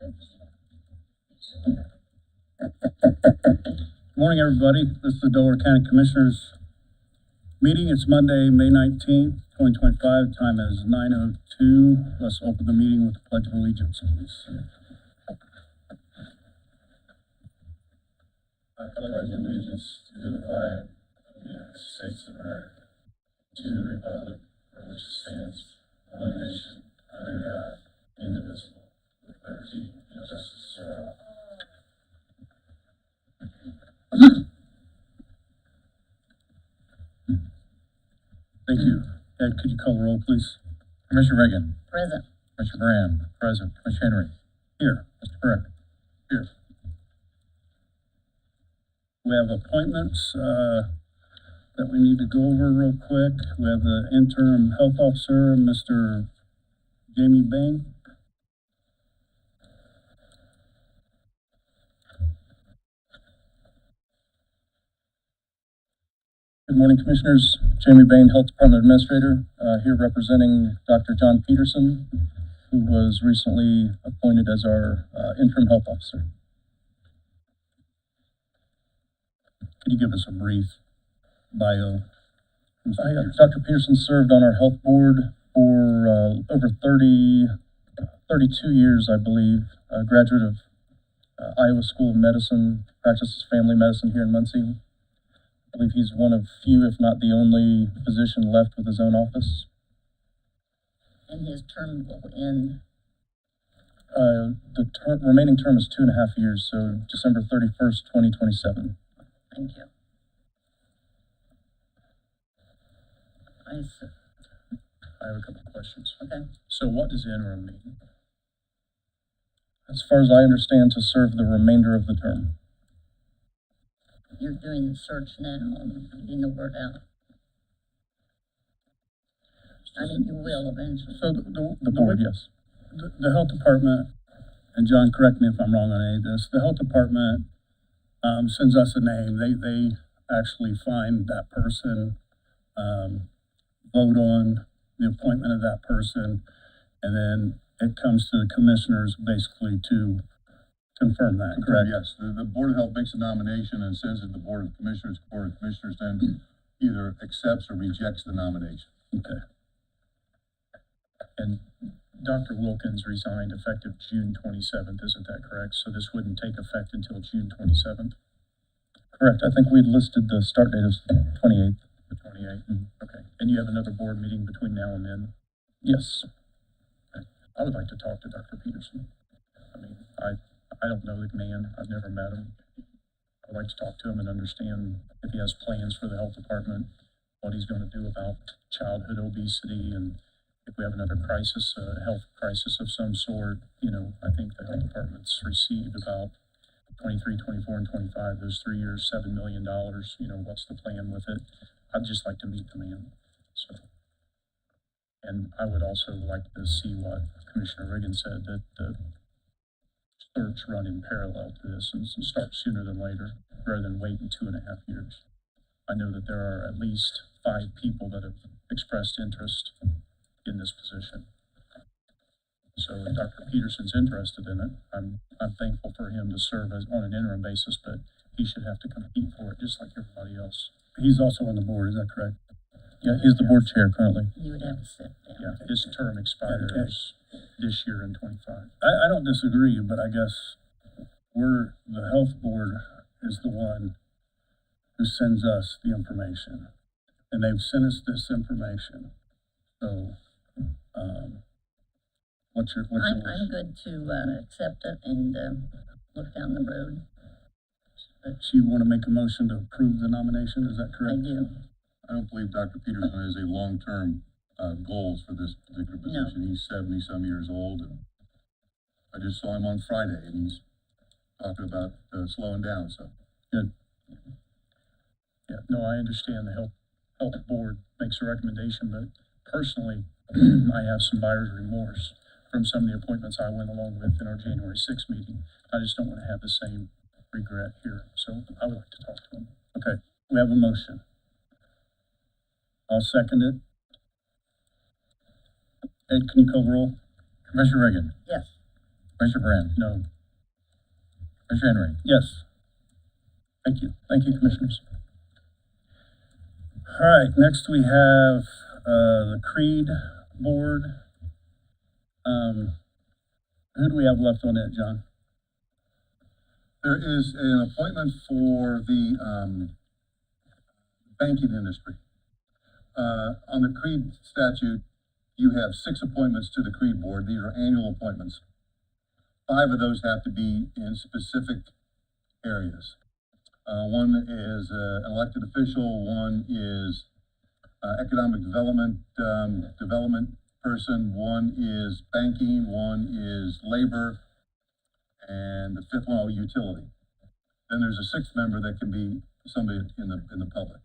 Good morning, everybody. This is the Delaware County Commissioners meeting. It's Monday, May 19th, 2025. Time is 9:02. Let's open the meeting with the Pledge of Allegiance, please. I pledge allegiance to the flag of the United States of America, to the republic for which it stands, one nation, under God, indivisible, with liberty and justice for all. Thank you. Ed, could you call the roll, please? Commissioner Reagan. Present. Commissioner Brand. Present. Commissioner Henry. Here. Mr. Brick. Here. We have appointments that we need to go over real quick. We have the interim health officer, Mr. Jamie Bain. Good morning, Commissioners. Jamie Bain, Health Department Administrator, here representing Dr. John Peterson, who was recently appointed as our interim health officer. Could you give us a brief bio? Dr. Peterson served on our health board for over 32 years, I believe. A graduate of Iowa School of Medicine, practices family medicine here in Muncie. I believe he's one of few, if not the only, physician left with his own office. And his term will end. The remaining term is 2.5 years, so December 31st, 2027. Thank you. I I have a couple of questions. Okay. So what does interim mean? As far as I understand, to serve the remainder of the term. You're doing the search now and getting the word out. I mean, you will eventually. So The board, yes. the health department, and John, correct me if I'm wrong on any of this, the health department sends us a name. They actually find that person, vote on the appointment of that person, and then it comes to the commissioners basically to confirm that, correct? Yes, the Board of Health makes a nomination and sends it to the Board of Commissioners. The Board of Commissioners then either accepts or rejects the nomination. Okay. And Dr. Wilkins resigned effective June 27th, isn't that correct? So this wouldn't take effect until June 27th? Correct. I think we'd listed the start date as 28th. The 28th? Okay. And you have another board meeting between now and then? Yes. Okay. I would like to talk to Dr. Peterson. I mean, I don't know the man. I've never met him. I would like to talk to him and understand if he has plans for the health department, what he's going to do about childhood obesity, and if we have another crisis, a health crisis of some sort. You know, I think the health department's received about 23, 24, and 25, those 3 years, $7 million. You know, what's the plan with it? I'd just like to meet the man. So, and I would also like to see what Commissioner Reagan said, that the search run in parallel to this and start sooner than later, rather than waiting 2.5 years. I know that there are at least 5 people that have expressed interest in this position. So if Dr. Peterson's interested in it, I'm thankful for him to serve as on an interim basis, but he should have to compete for it just like everybody else. He's also on the board, is that correct? Yeah, he's the board chair currently. You would have to sit down. Yeah, his term expires this year in 25. I don't disagree, but I guess the health board is the one who sends us the information. And they've sent us this information. So, what's your wish? I'm good to accept it and look down the road. So you want to make a motion to approve the nomination, is that I correct? do. I don't believe Dr. Peterson has a long-term goals for this particular position. He's 70-some years old, and I just saw him on Friday, and he's talking about slowing down, so. Good. Yeah, no, I understand the health board makes a recommendation, but personally, I have some buyer's remorse from some of the appointments I went along with in our January 6th meeting. I just don't want to have the same regret here, so I would like to talk to him. Okay, we have a motion. I'll second it. Ed, can you call the roll? Commissioner Reagan. Yes. Commissioner Brand, No. Commissioner Henry. Yes. Thank you. Thank you, Commissioners. All right, next we have, the Creed Board. Who do we have left on it, John? There is an appointment for the, banking industry. On the Creed statute, you have 6 appointments to the Creed Board. These are annual appointments. 5 of those have to be in specific areas. One is an elected official, one is economic development person, one is banking, one is labor, and the 5th one, utility. Then there's a 6th member that can be somebody in the public.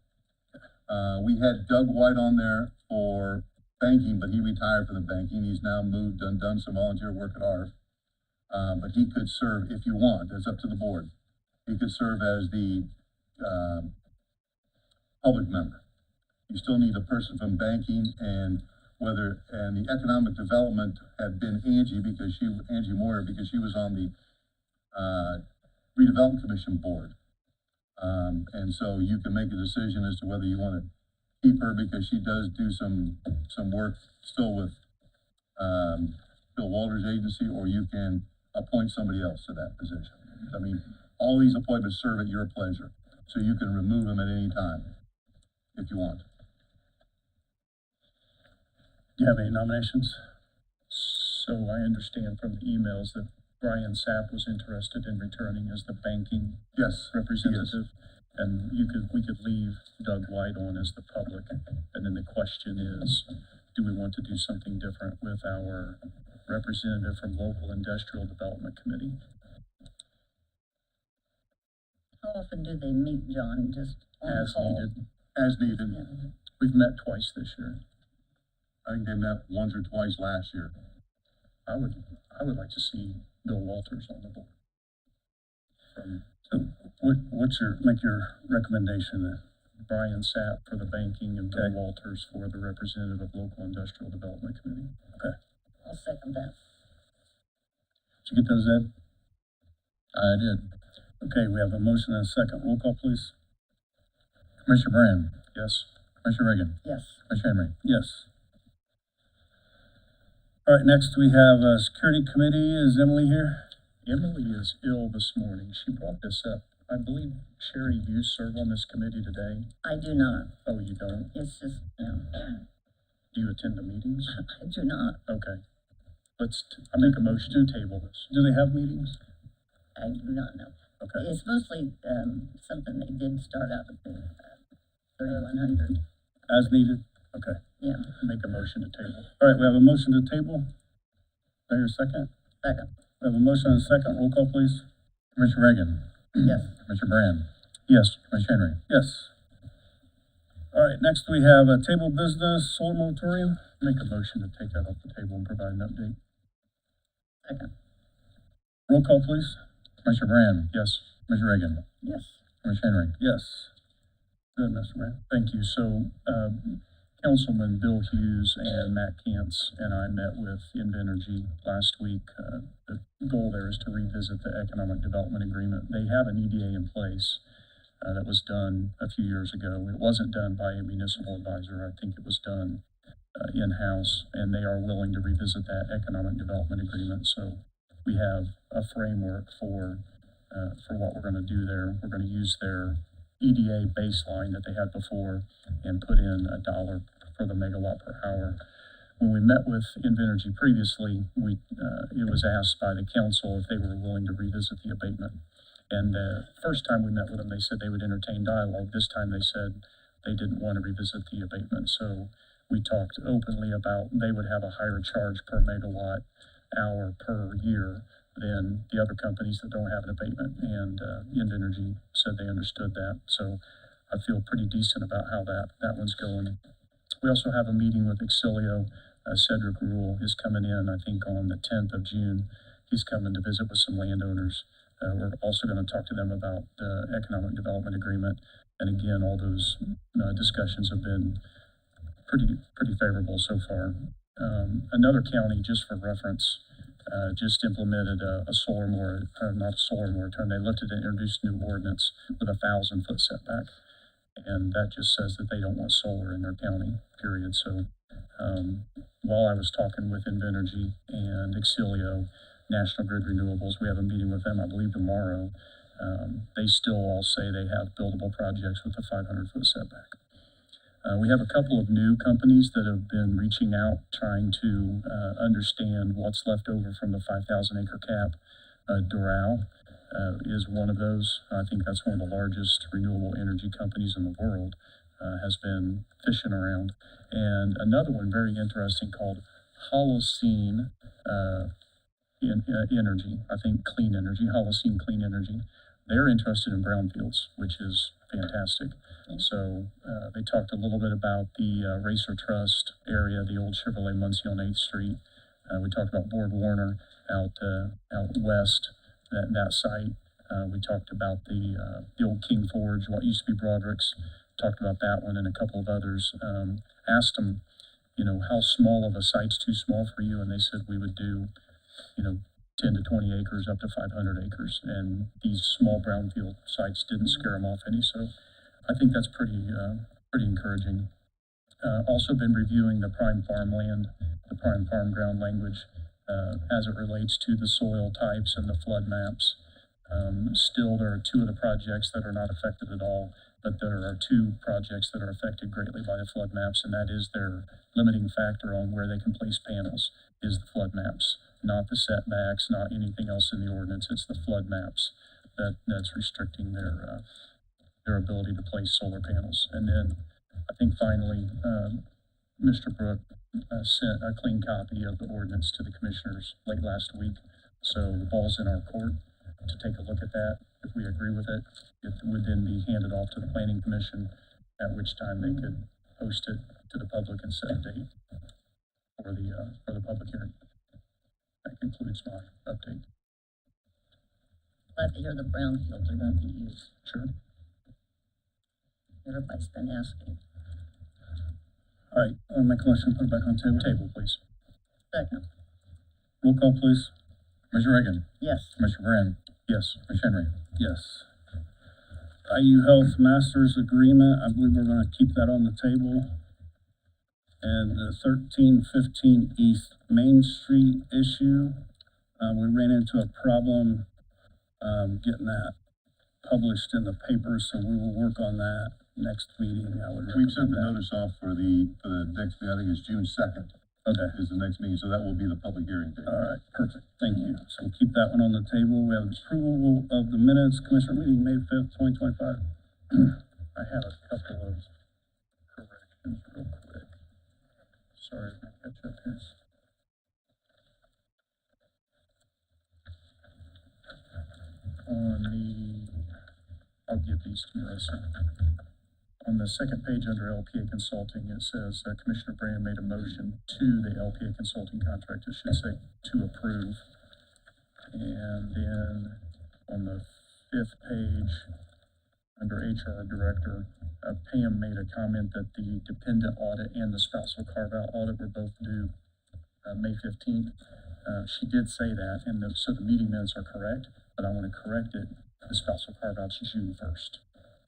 We had Doug White on there for banking, but he retired from the banking. He's now moved and done some volunteer work at ARF. But he could serve if you want. It's up to the board. He could serve as the public member. You still need a person from banking and the economic development had been Angie Moyer because she was on the redevelopment commission board. And so you can make a decision as to whether you want to keep her because she does do some work still with Bill Walter's agency, or you can appoint somebody else to that position. I mean, all these appointments serve at your pleasure, so you can remove them at any time if you want. Do you have any nominations? So I understand from the emails that Brian Sapp was interested in returning as the banking Yes. representative. And we could leave Doug White on as the public. And then the question is, do we want to do something different with our representative from Local Industrial Development Committee? How often do they meet, John? Just on As call? needed. As needed. Yeah. We've met twice this year. I think they met once or twice last year. I would like to see Bill Walters on the board. So make your recommendation then. Brian Sapp for the banking and Bill Okay. Walters for the representative of Local Industrial Development Committee. I'll second that. Did you get those, Ed? I did. Okay, we have a motion and a second. Roll call, please. Commissioner Brand, Yes. Commissioner Reagan, Yes. Commissioner Henry. Yes. All right, next we have a security committee. Is Emily here? Emily is ill this morning. She brought this up. I believe, Sherry, you serve on this committee today. I do not. Oh, you don't? It's just, Do you attend the meetings? I do not. Okay. I make a motion to table this. Do they have meetings? I do not know. Okay. It's mostly, something they did start out at the 3100. As needed? Okay. Yeah, Make a motion to table. All right, we have a motion to table. Do I hear a second? second. We have a motion and a second. Roll call, please. Commissioner Reagan, Yes. Commissioner Brand, Yes. Commissioner Henry. Yes. All right, next we have a table business, solar moratorium. Make a motion to take that off the table and provide an update. Second. Roll call, please. Commissioner Brand, Yes. Commissioner Reagan, Yes. Commissioner Henry. Yes. Good, Mr. Brand. Thank you. So, Councilman Bill Hughes and Matt Cantz and I met with Invenergy last week. The goal there is to revisit the Economic Development Agreement. They have an EDA in place that was done a few years ago. It wasn't done by a municipal advisor. I think it was done in-house, and they are willing to revisit that Economic Development Agreement. So we have a framework for what we're going to do there. We're going to use their EDA baseline that they had before and put in $1 for the megawatt per hour. When we met with Invenergy previously, it was asked by the council if they were willing to revisit the abatement. And the first time we met with them, they said they would entertain dialogue. This time they said they didn't want to revisit the abatement. So we talked openly about they would have a higher charge per megawatt hour per year than the other companies that don't have an abatement. And Invenergy said they understood that. So I feel pretty decent about how that one's going. We also have a meeting with Exilio. Cedric Rule is coming in, I think, on the 10th of June. He's coming to visit with some landowners. We're also going to talk to them about the Economic Development Agreement. And again, all those discussions have been pretty favorable so far. Another county, just for reference, just implemented a solar not a solar moratorium. They lifted and introduced a new ordinance with 1,000-foot setback. And that just says that they don't want solar in their county, period. So, while I was talking with Invenergy and Exilio, National Grid Renewables, we have a meeting with them, I believe tomorrow. They still all say they have buildable projects with a 500-foot setback. We have a couple of new companies that have been reaching out, trying to understand what's left over from the 5,000-acre cap. Doral is one of those. I think that's one of the largest renewable energy companies in the world, has been fishing around. And another one very interesting called Holocene Energy, I think Clean Energy, Holocene Clean Energy. They're interested in brownfields, which is fantastic. So they talked a little bit about the Racer Trust area, the old Chevrolet Muncie on 8th Street. We talked about Board Warner out west, that site. We talked about the old King Forge, what used to be Broderick's. Talked about that one and a couple of others. Asked them, how small of a site's too small for you? And they said we would do, 10 to 20 acres up to 500 acres. And these small brownfield sites didn't scare them off any. So I think that's pretty encouraging. Also been reviewing the prime farmland, the prime farm ground language, as it relates to the soil types and the flood maps. Still, there are 2 of the projects that are not affected at all, but there are 2 projects that are affected greatly by the flood maps, and that is their limiting factor on where they can place panels is the flood maps, not the setbacks, not anything else in the ordinance. It's the flood maps that's restricting their ability to place solar panels. And then I think finally, Mr. Brook sent a clean copy of the ordinance to the commissioners late last week. So the ball's in our court to take a look at that. If we agree with it, it would then be handed off to the planning commission, at which time they could post it to the public and set a date for the public hearing. That concludes my update. Glad to hear the brownfields are going to be used. Sure. Everybody's been asking. All right, I'll make a motion, put it back on the table. Table, please. Second, Roll call, please. Commissioner Reagan, yes. Commissioner Brand, Yes. Commissioner Henry. Yes. IU Health Masters Agreement, I believe we're gonna keep that on the table. And the 1315 East Main Street issue, we ran into a problem, getting that published in the paper, so we will work on that next meeting. I would We've sent recommend the that. notice off for the next, I think it's June 2nd Okay. is the next meeting, so that will be the public hearing date. All right, perfect, thank you. So we'll keep that one on the table. We have approval of the minutes, Commissioner meeting, May 5th, 2025. I have a couple of corrections real quick. Sorry, if I catch up here. I'll give these to Marissa. On the second page under LPA Consulting, it says Commissioner Brand made a motion to the LPA Consulting contract. It should say to approve. And then on the 5th page, under HR Director, Pam made a comment that the dependent audit and the spousal carve-out audit were both due May 15th. She did say that, and so the meeting minutes are correct, but I want to correct it. The spousal carve-out's June 1st,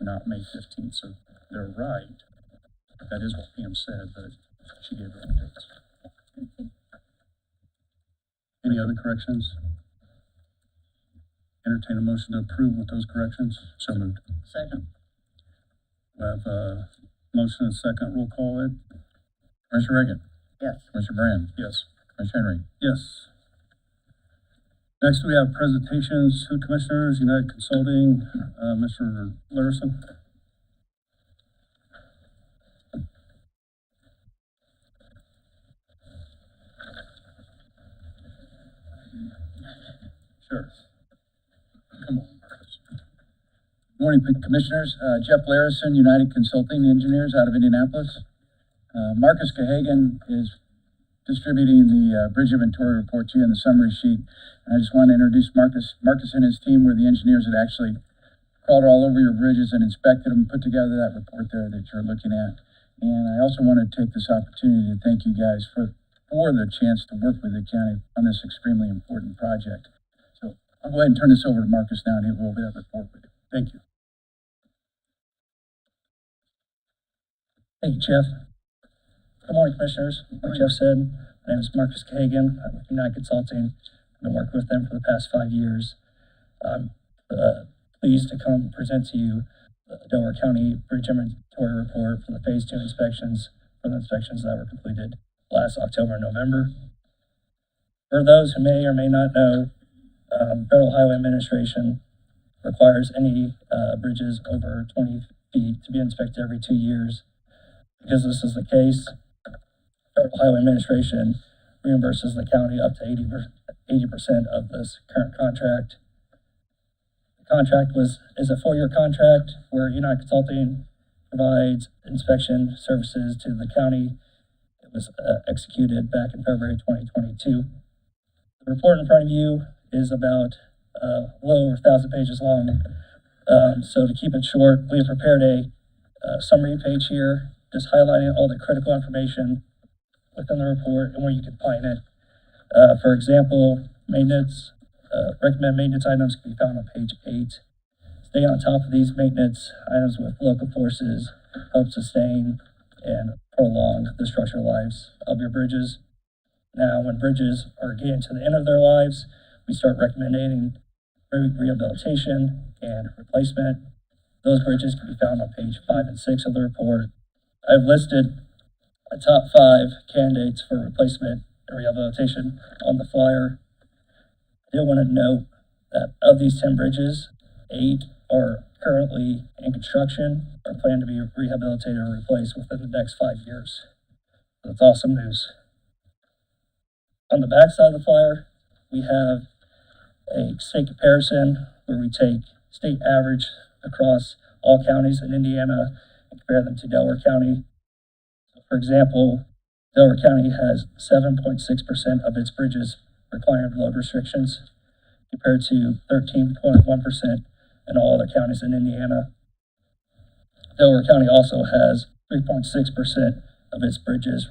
not May 15th. So they're right. That is what Pam said, but she gave wrong dates. Any other corrections? Entertain a motion to approve with those corrections. So moved. Second, We have a motion and a second. Roll call, Ed? Commissioner Reagan, yes. Commissioner Brand, Yes. Commissioner Henry. Yes. Next, we have presentations to the commissioners, United Consulting, Mr. Larison. Sure. Come on, Marcus. Morning, Commissioners. Jeff Larison, United Consulting Engineers out of Indianapolis. Marcus Cahagan is distributing the bridge inventory report to you in the summary sheet. And I just want to introduce Marcus. Marcus and his team were the engineers that actually crawled all over your bridges and inspected them, put together that report there that you're looking at. And I also want to take this opportunity to thank you guys for for the chance to work with the county on this extremely important project. So I'll go ahead and turn this over to Marcus now, and he'll go over that report with you. Thank you. Thank you, Jeff. Good morning, Commissioners. Like Jeff said, my name is Marcus Kagan. I'm with United Consulting. I've been working with them for the past 5 years. I'm pleased to come present to you the Delaware County Bridge Inventory Report for the Phase 2 inspections, for the inspections that were completed last October and November. For those who may or may not know, Federal Highway Administration requires any bridges over 20 feet to be inspected every 2 years. Because this is the case, Federal Highway Administration reimburses the county up to 80% of this current contract. The contract is a 4-year contract where United Consulting provides inspection services to the county. It was executed back in February 2022. The report in front of you is about a little over 1,000 pages long. So to keep it short, we have prepared a summary page here, just highlighting all the critical information within the report and where you can find it. For example, recommended maintenance items can be found on page 8. Stay on top of these maintenance items with local forces, help sustain and prolong the structural lives of your bridges. Now, when bridges are getting to the end of their lives, we start recommending rehabilitation and replacement. Those bridges can be found on page 5 and 6 of the report. I've listed a top 5 candidates for replacement and rehabilitation on the flyer. I do want to note that of these 10 bridges, 8 are currently in construction or plan to be rehabilitated or replaced within the next 5 years. That's awesome news. On the back side of the flyer, we have a state comparison where we take state average across all counties in Indiana and compare them to Delaware County. For example, Delaware County has 7.6% of its bridges requiring load restrictions, compared to 13.1% in all other counties in Indiana. Delaware County also has 3.6% of its bridges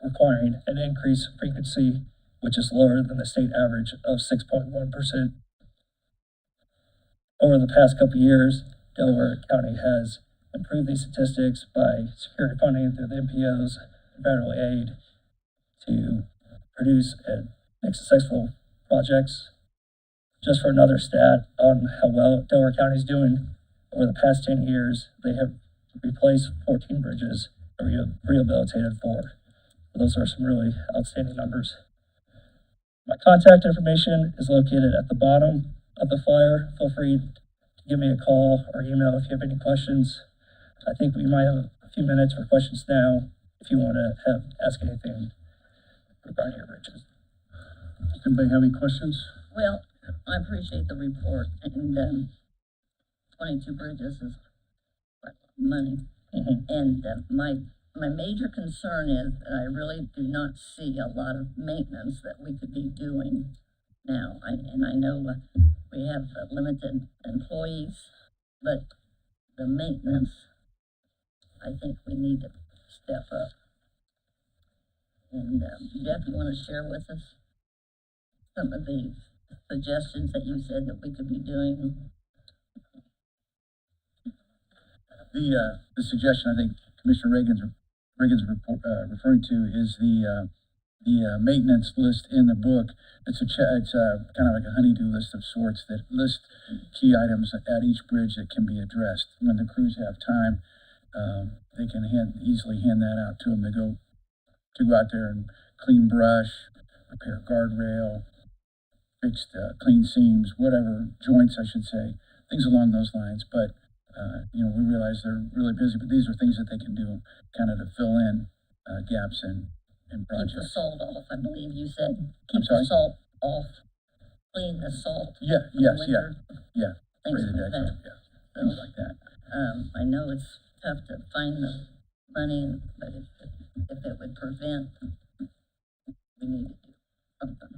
requiring an increased frequency, which is lower than the state average of 6.1%. Over the past couple of years, Delaware County has improved these statistics by securing funding through the MPOs and federal aid to produce and make successful projects. Just for another stat on how well Delaware County is doing, over the past 10 years, they have replaced 14 bridges and rehabilitated 4. Those are some really outstanding numbers. My contact information is located at the bottom of the flyer. Feel free to give me a call or email if you have any questions. I think we might have a few minutes for questions now if you want to ask anything regarding your bridges. Does anybody have any questions? Well, I appreciate the report, and 22 bridges is quite a lot of money. Mm-hmm. And my major concern is that I really do not see a lot of maintenance that we could be doing now. And I know we have limited employees, but the maintenance, I think we need to step up. And Jeff, you want to share with us some of the suggestions that you said that we could be doing? The suggestion I think Commissioner Reagan's report, referring to is the maintenance list in the book. It's kind of like a honeydew list of sorts that lists key items at each bridge that can be addressed. When the crews have time, they can easily hand that out to them to go out there and clean brush, repair guardrail, fix clean seams, whatever joints I should say, things along those lines. But we realize they're really busy, but these are things that they can do kind of to fill in gaps in projects. Keep the salt off, I believe you said. I'm sorry? The salt off, clean the salt. Yeah, in yes, winter. yeah. Things Spray the like decks, that. yeah, things like that. I know it's tough to find the money, but if it would prevent, we need to do something.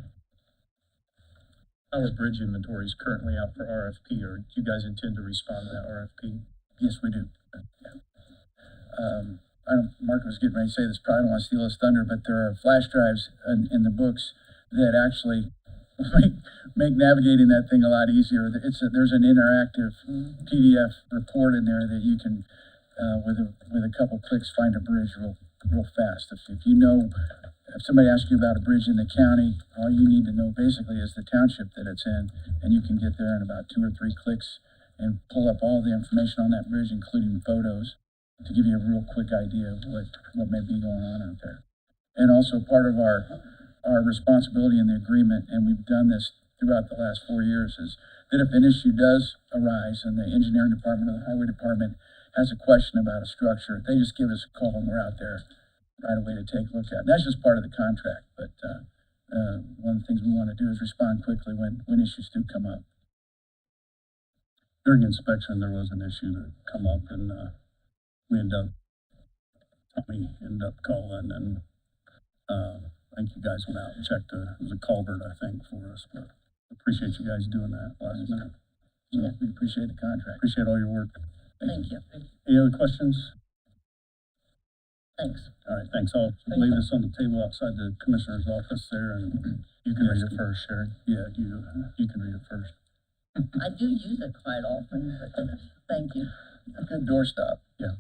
Our bridge inventory is currently out for RFP, or do you guys intend to respond to that RFP? Yes, we do. Yeah. Mark was getting ready to say this, probably don't want to steal his thunder, but there are flash drives in the books that actually make navigating that thing a lot easier. There's an interactive PDF report in there that you can, with a couple clicks, find a bridge real fast. If somebody asks you about a bridge in the county, all you need to know basically is the township that it's in, and you can get there in about 2 or 3 clicks and pull up all the information on that bridge, including photos, to give you a real quick idea of what may be going on out there. And also part of our responsibility in the agreement, and we've done this throughout the last 4 years, is that if an issue does arise and the engineering department or the highway department has a question about a structure, they just give us a call and we're out there right away to take a look at. And that's just part of the contract, but one of the things we want to do is respond quickly when issues do come up. During inspection, there was an issue that come up, and Tommy ended up calling, and I think you guys went out and checked it was a culvert, I think, for us, but appreciate you guys doing that last minute. So we appreciate the contract. Appreciate all your work. Thank you. Any other questions? Thanks. All right, thanks. I'll lay this on the table outside the commissioner's office there, and You can read it first, Sherry. yeah, You can read it first. I do use it quite often, but thank you. A good doorstop. yeah.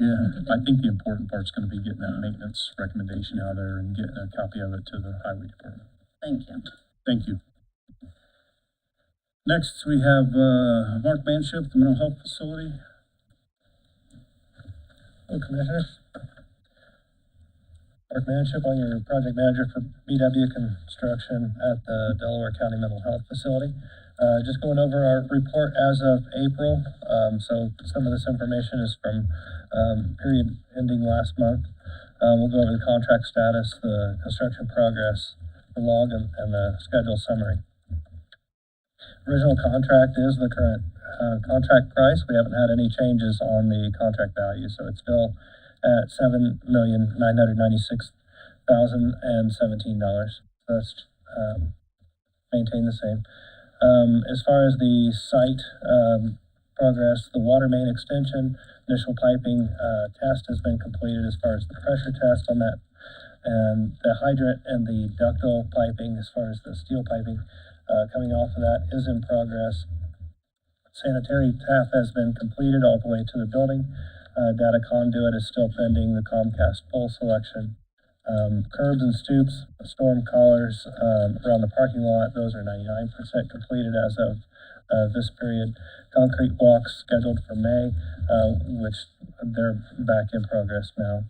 I think the important part's gonna be getting that maintenance recommendation out there and getting a copy of it to the highway department. Thank you. Thank you. Next, we have Mark Manship, the mental health facility. Hello, Commissioners. Mark Manship, I'm your project manager for BW Construction at the Delaware County Mental Health Facility. Just going over our report as of April. So some of this information is from period ending last month. We'll go over the contract status, the construction progress, the log, and the schedule summary. Original contract is the current contract price. We haven't had any changes on the contract value, so it's still at $7,996,017. That's maintain the same. As far as the site progress, the water main extension, initial piping test has been completed as far as the pressure test on that, and the hydrant and the ductile piping, as far as the steel piping coming off of that, is in progress. Sanitary tap has been completed all the way to the building. Data conduit is still pending the Comcast pole selection. Curbs and stoops, storm collars around the parking lot, those are 99% completed as of this period. Concrete walks scheduled for May, which they're back in progress now.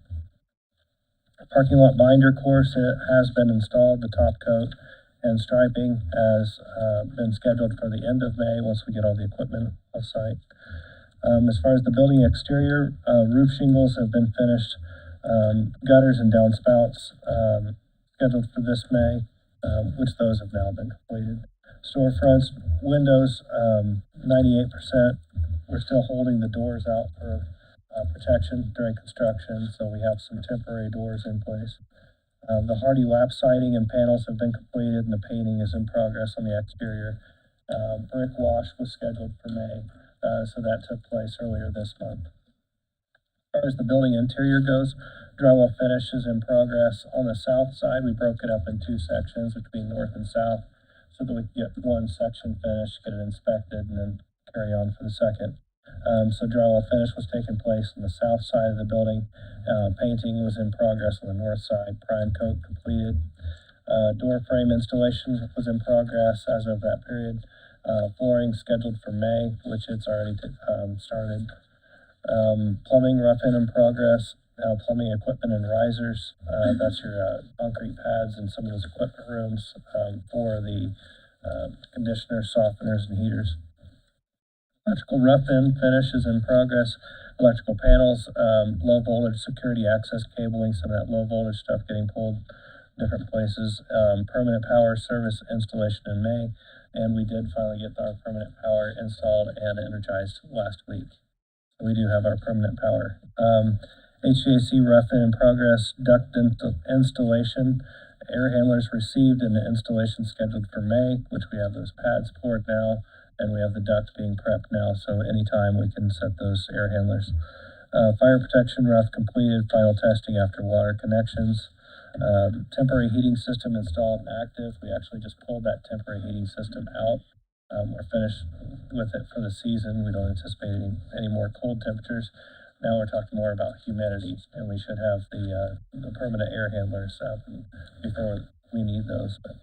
Parking lot binder course, it has been installed, the top coat and striping has been scheduled for the end of May once we get all the equipment off site. As far as the building exterior, roof shingles have been finished, gutters and downspouts scheduled for this May, which those have now been completed. Storefronts, windows, 98%. We're still holding the doors out for protection during construction, so we have some temporary doors in place. The hardy lap siding and panels have been completed, and the painting is in progress on the exterior. Brick wash was scheduled for May, so that took place earlier this month. As far as the building interior goes, drywall finish is in progress. On the south side, we broke it up in 2 sections between north and south so that we could get one section finished, get it inspected, and then carry on for the second. So drywall finish was taking place on the south side of the building. Painting was in progress on the north side. Prime coat completed. Door frame installation was in progress as of that period. Flooring scheduled for May, which it's already started. Plumbing rough in progress. Plumbing equipment and risers. That's your concrete pads and some of those equipment rooms for the conditioners, softeners, and heaters. Electrical rough-in finish is in progress. Electrical panels, low voltage security access cabling, some of that low voltage stuff getting pulled different places. Permanent power service installation in May, and we did finally get our permanent power installed and energized last week. So we do have our permanent power. HVAC rough-in progress, duct installation, air handlers received, and the installation scheduled for May, which we have those pads poured now. And we have the duct being prepped now, so anytime we can set those air handlers. Fire protection roof completed, final testing after water connections. Temporary heating system installed and active. We actually just pulled that temporary heating system out. We're finished with it for the season. We don't anticipate any more cold temperatures. Now we're talking more about humidity, and we should have the permanent air handlers up before we need those. But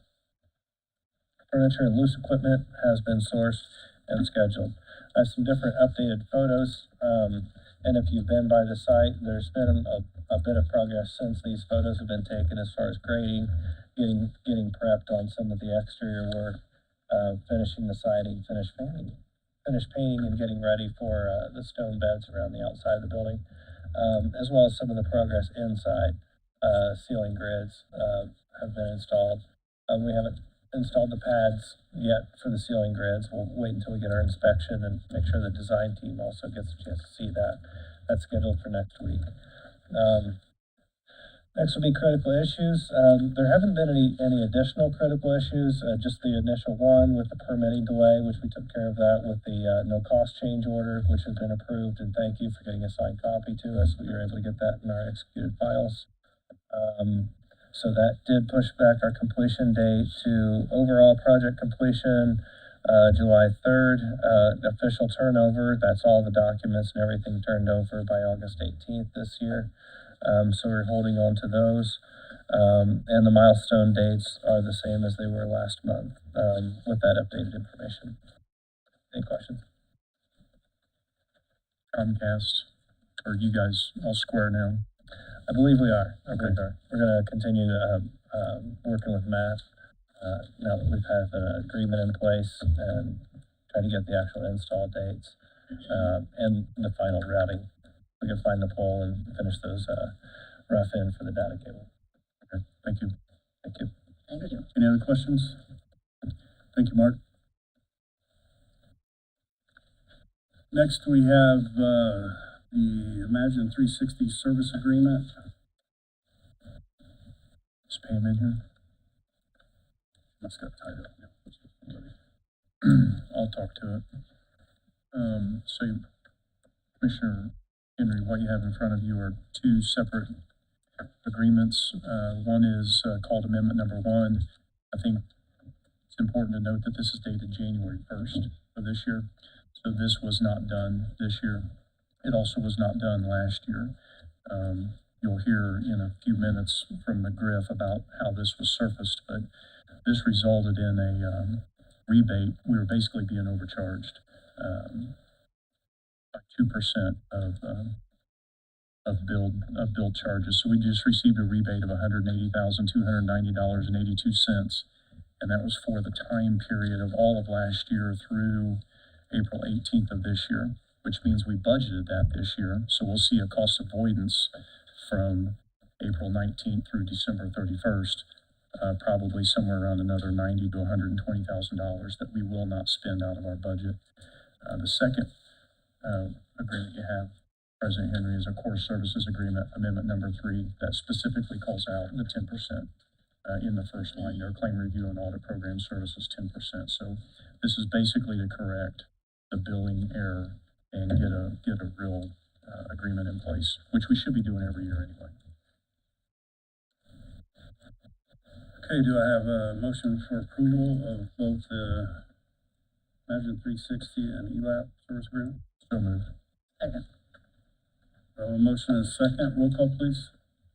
furniture and loose equipment has been sourced and scheduled. I have some different updated photos, and if you've been by the site, there's been a bit of progress since these photos have been taken as far as grading, getting prepped on some of the exterior work, finishing the siding, finish painting and getting ready for the stone beds around the outside of the building, as well as some of the progress inside. Ceiling grids have been installed. We haven't installed the pads yet for the ceiling grids. We'll wait until we get our inspection and make sure the design team also gets a chance to see that. That's scheduled for next week. Next will be critical issues. There haven't been any additional critical issues, just the initial one with the permitting delay, which we took care of that with the no cost change order, which has been approved, and thank you for getting a signed copy to us. We were able to get that in our executed files. So that did push back our completion date to overall project completion, July 3rd, official turnover. That's all the documents and everything turned over by August 18th this year. So we're holding on to those. And the milestone dates are the same as they were last month, with that updated information. Any questions? Comcast, are you guys all square now? I believe we are. Okay. We're going to continue working with Matt now that we've had an agreement in place and try to get the actual install dates and the final routing. We can find the pole and finish those rough in for the data cable. Okay, thank you. Thank you. Thank you. Any other questions? Thank you, Mark. Next, we have the Imagine 360 service agreement. Is Pam in here? That's got tied up. I'll talk to it. So Commissioner Henry, what you have in front of you are two separate agreements. One is called Amendment Number 1. I think it's important to note that this is dated January 1st of this year. So this was not done this year. It also was not done last year. You'll hear in a few minutes from McGriff about how this was surfaced, but this resulted in a rebate. We were basically being overcharged by 2% of billed charges. So we just received a rebate of $180,290.82, and that was for the time period of all of last year through April 18th of this year, which means we budgeted that this year. So we'll see a cost avoidance from April 19th through December 31st, probably somewhere around another $90,000 to $120,000 that we will not spend out of our budget. The second agreement you have, President Henry, is a core services agreement, Amendment Number 3, that specifically calls out the 10% in the first line there, claim review and audit program services 10%. So this is basically to correct the billing error and get a real agreement in place, which we should be doing every year anyway. Okay, do I have a motion for approval of both the Imagine 360 and ELAP service agreement? So moved. Second. We have a motion and a second. Roll call, please.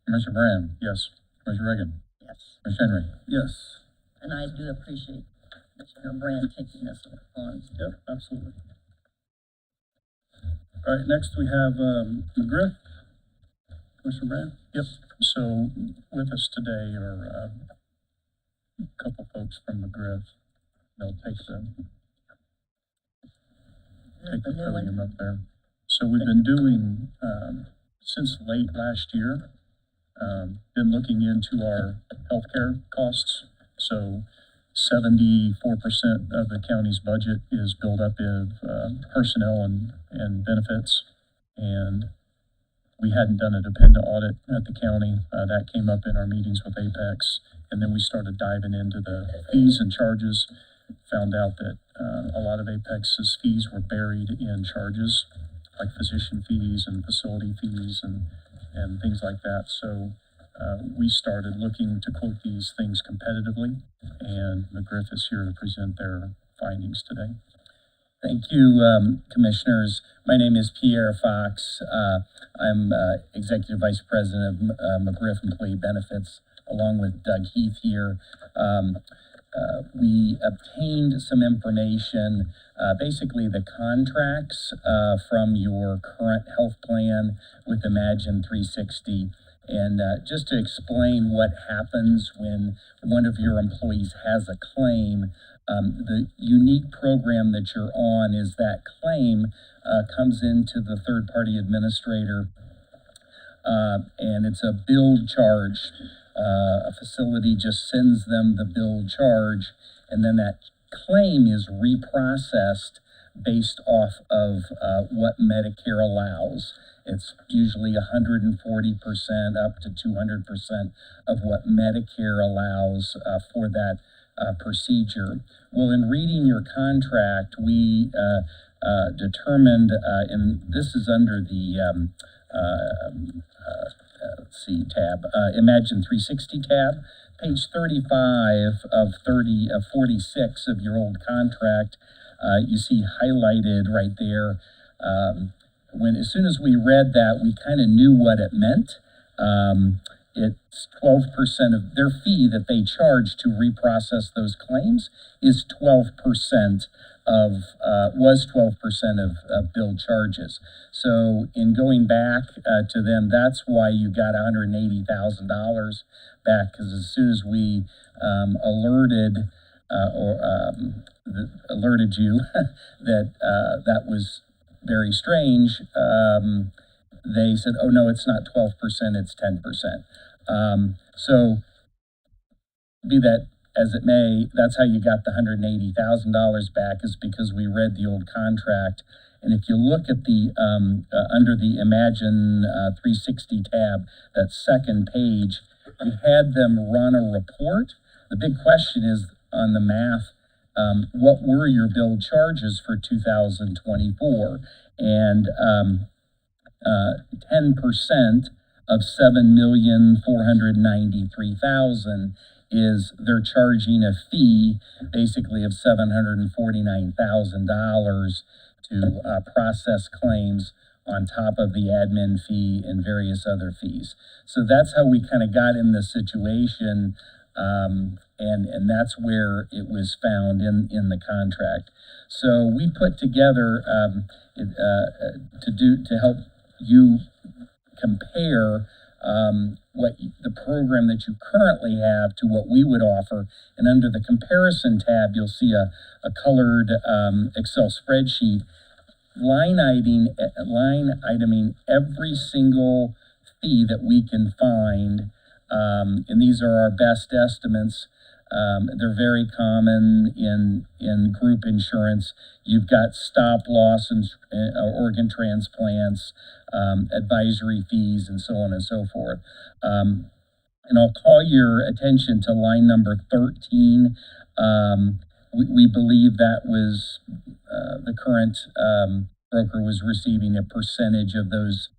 Commissioner Brand, Yes. Commissioner Reagan, Yes. Commissioner Henry. Yes. And I do appreciate Commissioner Brand taking this on. Yep, absolutely. All right, next we have McGriff. Commissioner Brand? Yep. So with us today are a couple folks from McGriff. They'll take the podium up there. So we've been doing, since late last year, been looking into our healthcare costs. So 74% of the county's budget is built up in personnel and benefits. And we hadn't done a dependent audit at the county. That came up in our meetings with Apex. And then we started diving into the fees and charges, found out that a lot of Apex's fees were buried in charges. like physician fees and facility fees and things like that. So we started looking to quote these things competitively, and McGriff is here to present their findings today. Thank you, Commissioners. My name is Pierre Fox. I'm Executive Vice President of McGriff Employee Benefits, along with Doug Heath here. We obtained some information, basically the contracts from your current health plan with Imagine 360. And just to explain what happens when one of your employees has a claim, the unique program that you're on is that claim comes into the third-party administrator, and it's a billed charge. A facility just sends them the billed charge, and then that claim is reprocessed based off of what Medicare allows. It's usually 140% up to 200% of what Medicare allows for that procedure. Well, in reading your contract, we determined, and this is under the let's see, tab, Imagine 360 tab, page 35 of 46 of your old contract. You see highlighted right there. As soon as we read that, we kind of knew what it meant. It's 12% of their fee that they charge to reprocess those claims is 12% was 12% of billed charges. So in going back to them, that's why you got $180,000 back, because as soon as we alerted you that that was very strange, they said, oh no, it's not 12%, it's 10%. So be that as it may, that's how you got the $180,000 back, is because we read the old contract. And if you look at the, under the Imagine 360 tab, that second page, we had them run a report. The big question is on the math, what were your billed charges for 2024? And 10% of $7,493,000 is they're charging a fee basically of $749,000 to process claims on top of the admin fee and various other fees. So that's how we kind of got in this situation, and that's where it was found in the contract. So we put together to help you compare the program that you currently have to what we would offer. And under the comparison tab, you'll see a colored Excel spreadsheet line iteming every single fee that we can find. And these are our best estimates. They're very common in group insurance. You've got stop loss and organ transplants, advisory fees, and so on and so forth. And I'll call your attention to line number 13. We believe that was the current broker was receiving a percentage of those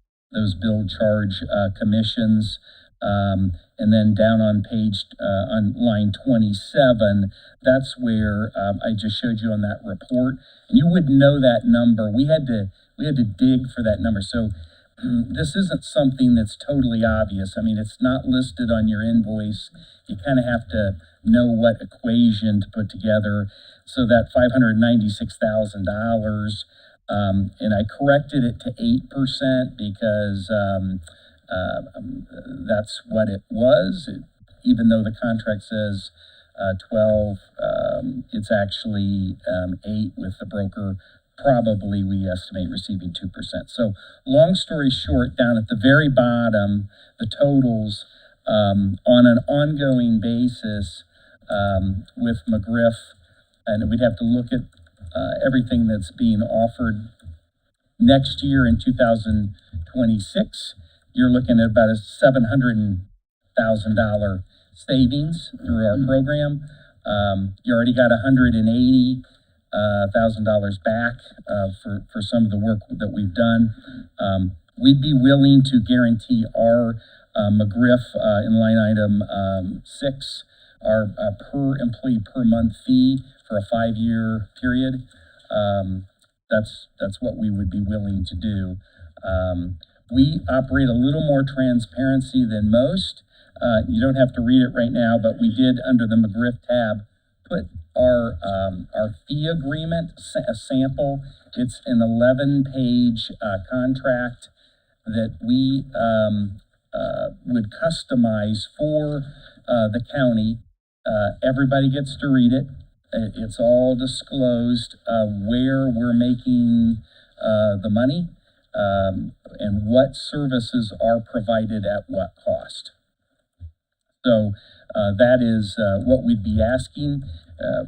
billed charge commissions. And then down on on line 27, that's where I just showed you on that report. And you wouldn't know that number. We had to dig for that number. So this isn't something that's totally obvious. I mean, it's not listed on your invoice. You kind of have to know what equation to put together. So that $596,000, and I corrected it to 8% because that's what it was. Even though the contract says 12, it's actually 8 with the broker. Probably we estimate receiving 2%. So long story short, down at the very bottom, the totals on an ongoing basis with McGriff, and we'd have to look at everything that's being offered next year in 2026. You're looking at about a $700,000 savings through our program. You already got 180 $1,000 back, for some of the work that we've done. We'd be willing to guarantee our, McGriff, in line item, 6, our, per employee per month fee for a 5-year period. That's what we would be willing to do. We operate a little more transparency than most. You don't have to read it right now, but we did, under the McGriff tab, put our fee agreement, a sample. It's an 11-page contract that we would customize for the county. Everybody gets to read it. It's all disclosed where we're making the money and what services are provided at what cost. So that is what we'd be asking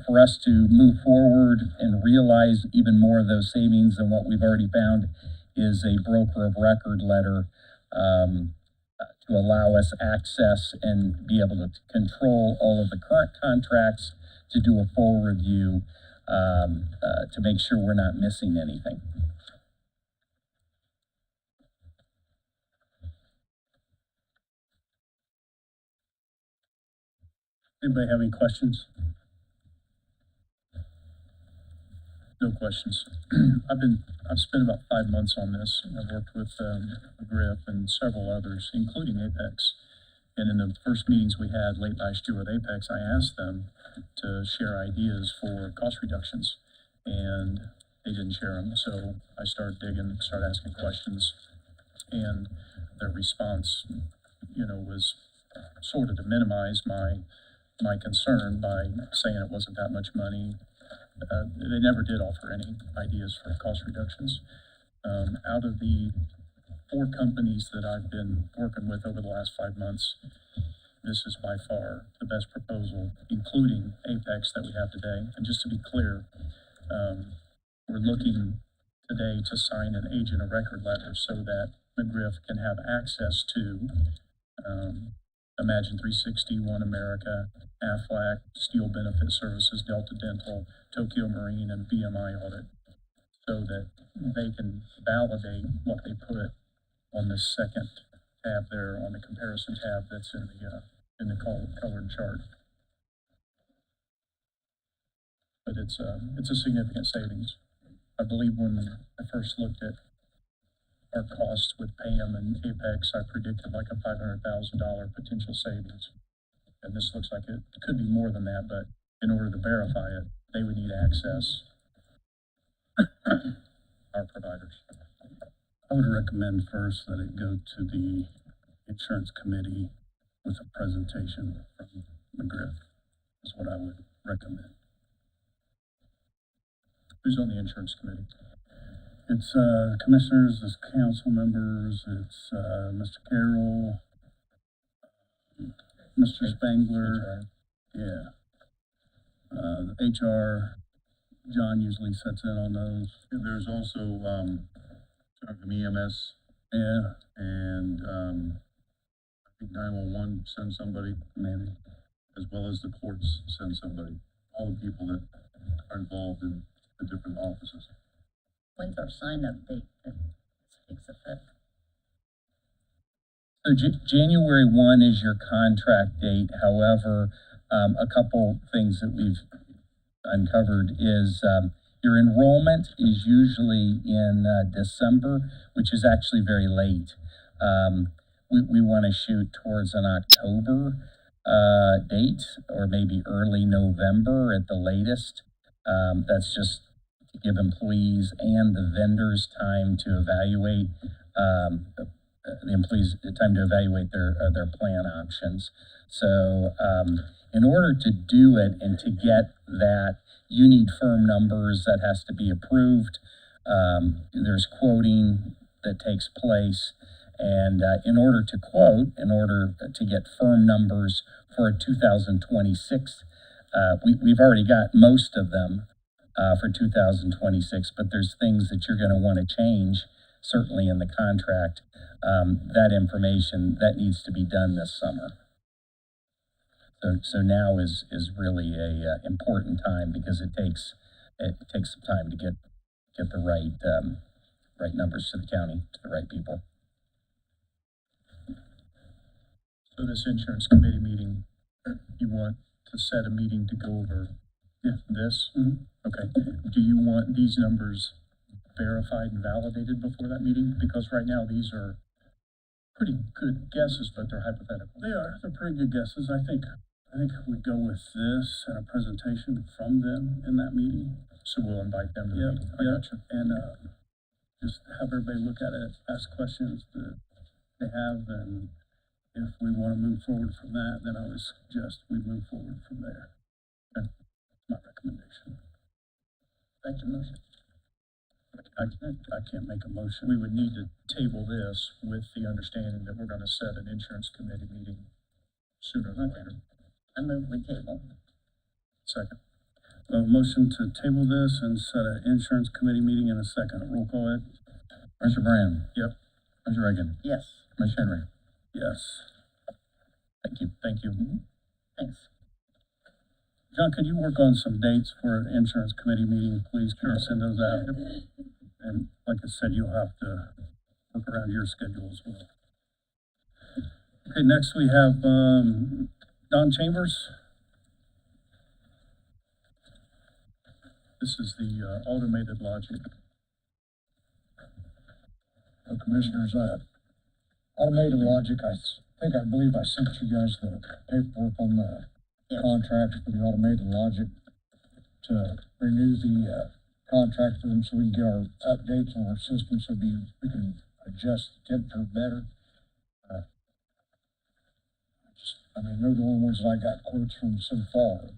for us to move forward and realize even more of those savings than what we've already found is a broker of record letter to allow us access and be able to control all of the current contracts, to do a full review to make sure we're not missing anything. Anybody have any questions? No questions. I've spent about 5 months on this. I've worked with McGriff and several others, including Apex. And in the first meetings we had late last year with Apex, I asked them to share ideas for cost reductions, and they didn't share them. So I started digging, started asking questions, and their response, was sort of to minimize my concern by saying it wasn't that much money. They never did offer any ideas for cost reductions. Out of the 4 companies that I've been working with over the last 5 months, this is by far the best proposal, including Apex, that we have today. And just to be clear, we're looking today to sign an agent of record letter so that McGriff can have access to Imagine 360, One America, HVAC, Steel Benefit Services, Delta Dental, Tokyo Marine, and BMI Audit, so that they can validate what they put on the second tab there, on the comparison tab that's in the colored chart. But it's a significant savings. I believe when I first looked at our costs with PAM and Apex, I predicted like a $500,000 potential savings. And this looks like it could be more than that, but in order to verify it, they would need access, our providers. I would recommend first that it go to the insurance committee with a presentation from McGriff, is what I would recommend. Who's on the insurance committee? It's commissioners, it's council members, it's Mr. Carroll, Mr. Spangler, yeah. HR, John usually sets in on those. And there's also, from EMS, Yeah, and, I think 911 sends somebody, maybe. as well as the courts send somebody, all the people that are involved in the different offices. When's our sign-up date that takes effect? So January 1 is your contract date. However, a couple things that we've uncovered is your enrollment is usually in December, which is actually very late. We want to shoot towards an October date, or maybe early November at the latest. That's just to give employees and the vendors time to evaluate the employees time to evaluate their plan options. So in order to do it and to get that, you need firm numbers that has to be approved. There's quoting that takes place. And in order to quote, in order to get firm numbers for 2026, we've already got most of them for 2026, but there's things that you're going to want to change, certainly in the contract. That information, that needs to be done this summer. So now is really a important time, because it takes it takes some time to get the right numbers to the county, to the right people. So this insurance committee meeting, you want to set a meeting to go over this? Mhm. Okay. Do you want these numbers verified and validated before that meeting? Because right now, these are pretty good guesses, but they're hypothetical. They're pretty good guesses. I think we go with this and a presentation from them in that meeting. So we'll invite them to the Yep, meeting. I yep. gotcha. And, just have everybody look at it, ask questions that they have, and if we wanna move forward from that, then I would suggest we move forward from there. Okay. My recommendation. That's your motion. I can't make a motion. We would need to table this with the understanding that we're gonna set an insurance committee meeting sooner than later. I move we table. Second. A motion to table this and set an insurance committee meeting in a second. Roll call, Ed? Commissioner Brand. Yep. Commissioner Reagan. Yes, Commissioner Henry. Yes. Thank you. Thank you. thanks. John, could you work on some dates for an insurance committee meeting, please? Can you send those out? And like I said, you'll have to work around your schedule as well. Okay, next we have, Don Chambers. This is the automated logic. Commissioners, automated logic, I believe I sent you guys the paperwork on the Yes. contract for the automated logic to renew the contract for them so we can get our updates on our system so we can adjust the temperature better. They're the only ones that I got quotes from so far.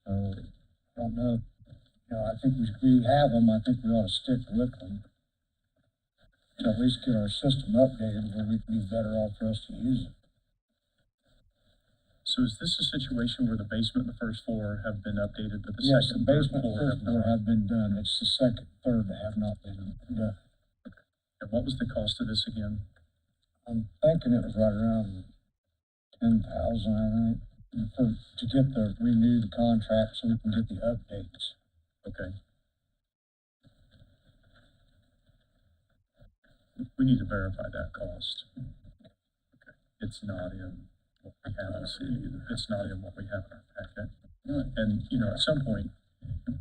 So, I don't know, I think we have them, I think we ought to stick with them. To at least get our system updated where we can be better off for us to use it. So is this a situation where the basement and the first floor have been updated, but the Yes, the second and third basement floor and have first floor not? have been done, it's the second, third that have not been done. And what was the cost of this again? I'm thinking it was right around 10,000, I think, to get renew the contract so we can get the updates. Okay. We need to verify that cost. Okay. It's not in what we have. It's not in what we have in our packet. And, at some point,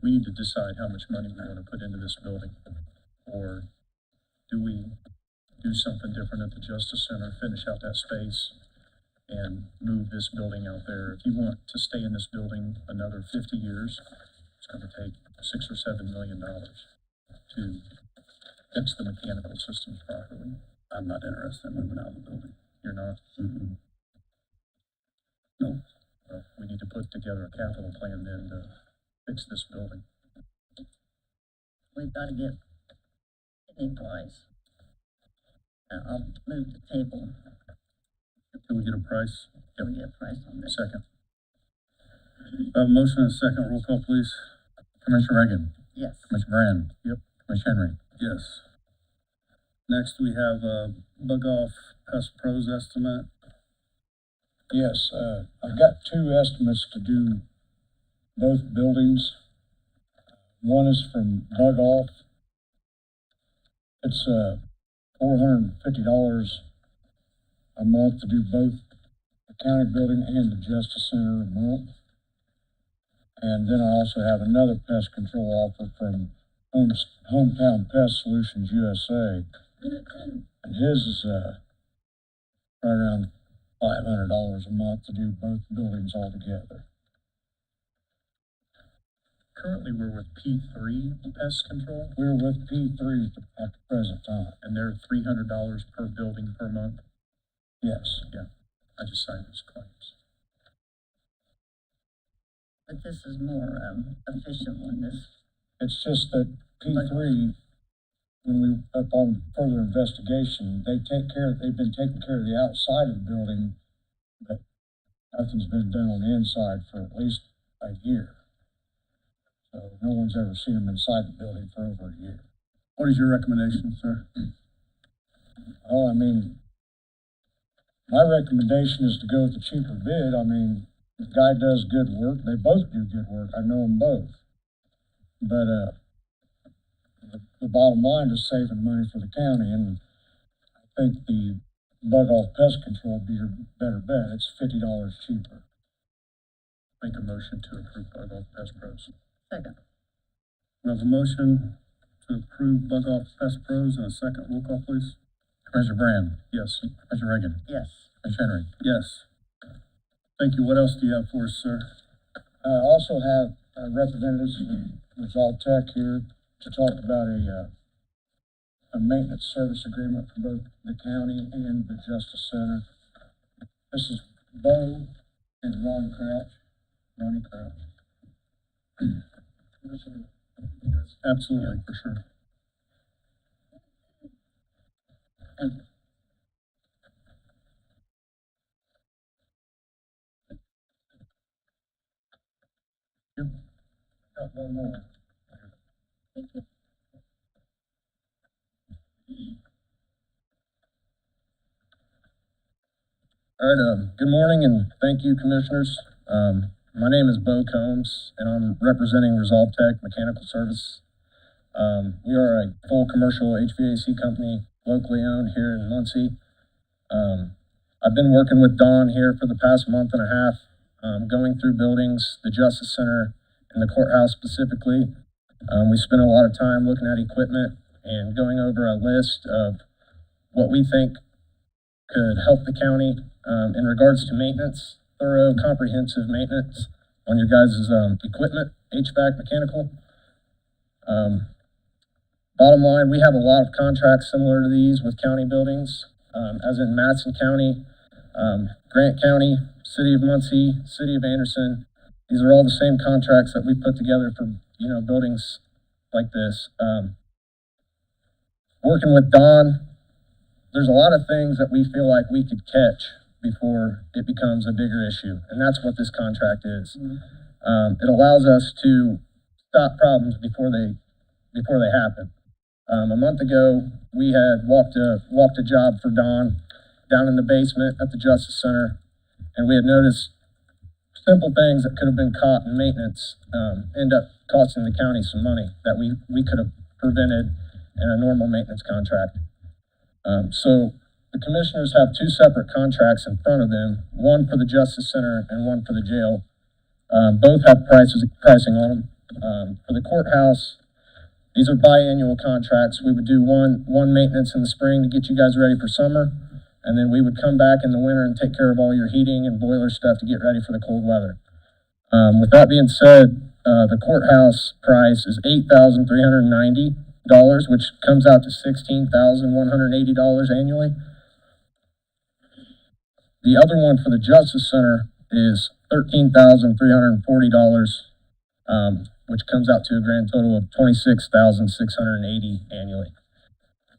we need to decide how much money we want to put into this building. Or do we do something different at the Justice Center, finish out that space, and move this building out there? If you want to stay in this building another 50 years, it's going to take $6 or $7 million to fix the mechanical systems properly. I'm not interested in moving out of the building. You're not? Mm-mm. No. Well, we need to put together a capital plan then to fix this building. We've got to get Pennywise. I'll move the table. Can we get a price? Can we get a price on this? Second. A motion and a second. Roll call, please. Commissioner Reagan. Yes. Commissioner Brand. Yep. Commissioner Henry. Yes. Next, we have Bug Off Pest Pros estimate. Yes, I've got two estimates to do both buildings. One is from Bug Off. It's $450 a month to do both the county building and the Justice Center a month. And then I also have another pest control offer from Hometown Pest Solutions USA. And his is right around $500 a month to do both buildings all together. Currently, we're with P3 Pest Control, We're with P3 at the present time. and they're $300 per building per month. Yes. I just signed those claims. But this is more efficient one, this. It's just that P3, when we, upon further investigation, they've been taking care of the outside of the building, but nothing's been done on the inside for at least a year. So no one's ever seen them inside the building for over a year. What is your recommendation, sir? Oh, my recommendation is to go with the cheaper bid. The guy does good work. They both do good work. I know them both. but, the bottom line is saving money for the county, and I think the bug off pest control would be your better bet. It's $50 cheaper. Make a motion to approve Bug Off Pest Pros. Second. We have a motion to approve Bug Off Pest Pros and a second. Roll call, please. Commissioner Brand, Yes. Commissioner Reagan, Yes. Commissioner Henry. Yes. Thank you. What else do you have for us, sir? I also have representatives from Resolve Tech here to talk about a maintenance service agreement for both the county and the Justice Center. This is Bo and Ronnie Crouch. Absolutely, for sure. Got one more. All right, good morning and thank you, commissioners. My name is Bo Combs and I'm representing Resolve Tech Mechanical Service. We are a full commercial HVAC company, locally owned here in Muncie. I've been working with Don here for the past month and a half, going through buildings, the Justice Center and the courthouse specifically. We spent a lot of time looking at equipment and going over a list of what we think could help the county in regards to maintenance, thorough, comprehensive maintenance on your guys' equipment, HVAC, mechanical. Bottom line, we have a lot of contracts similar to these with county buildings, as in Madison County, Grant County, City of Muncie, City of Anderson. These are all the same contracts that we put together for, buildings like this. Working with Don, there's a lot of things that we feel like we could catch before it becomes a bigger issue, and that's what this contract is. It allows us to stop problems before they happen. A month ago, we had walked a job for Don down in the basement at the Justice Center, and we had noticed simple things that could have been caught in maintenance end up costing the county some money that we could have prevented in a normal maintenance contract. So the commissioners have two separate contracts in front of them, one for the Justice Center and one for the jail. Both have pricing on them. For the courthouse, these are biannual contracts. We would do one maintenance in the spring to get you guys ready for summer, and then we would come back in the winter and take care of all your heating and boiler stuff to get ready for the cold weather. With that being said, the courthouse price is $8,390, which comes out to $16,180 annually. The other one for the Justice Center is $13,340, which comes out to a grand total of $26,680 annually.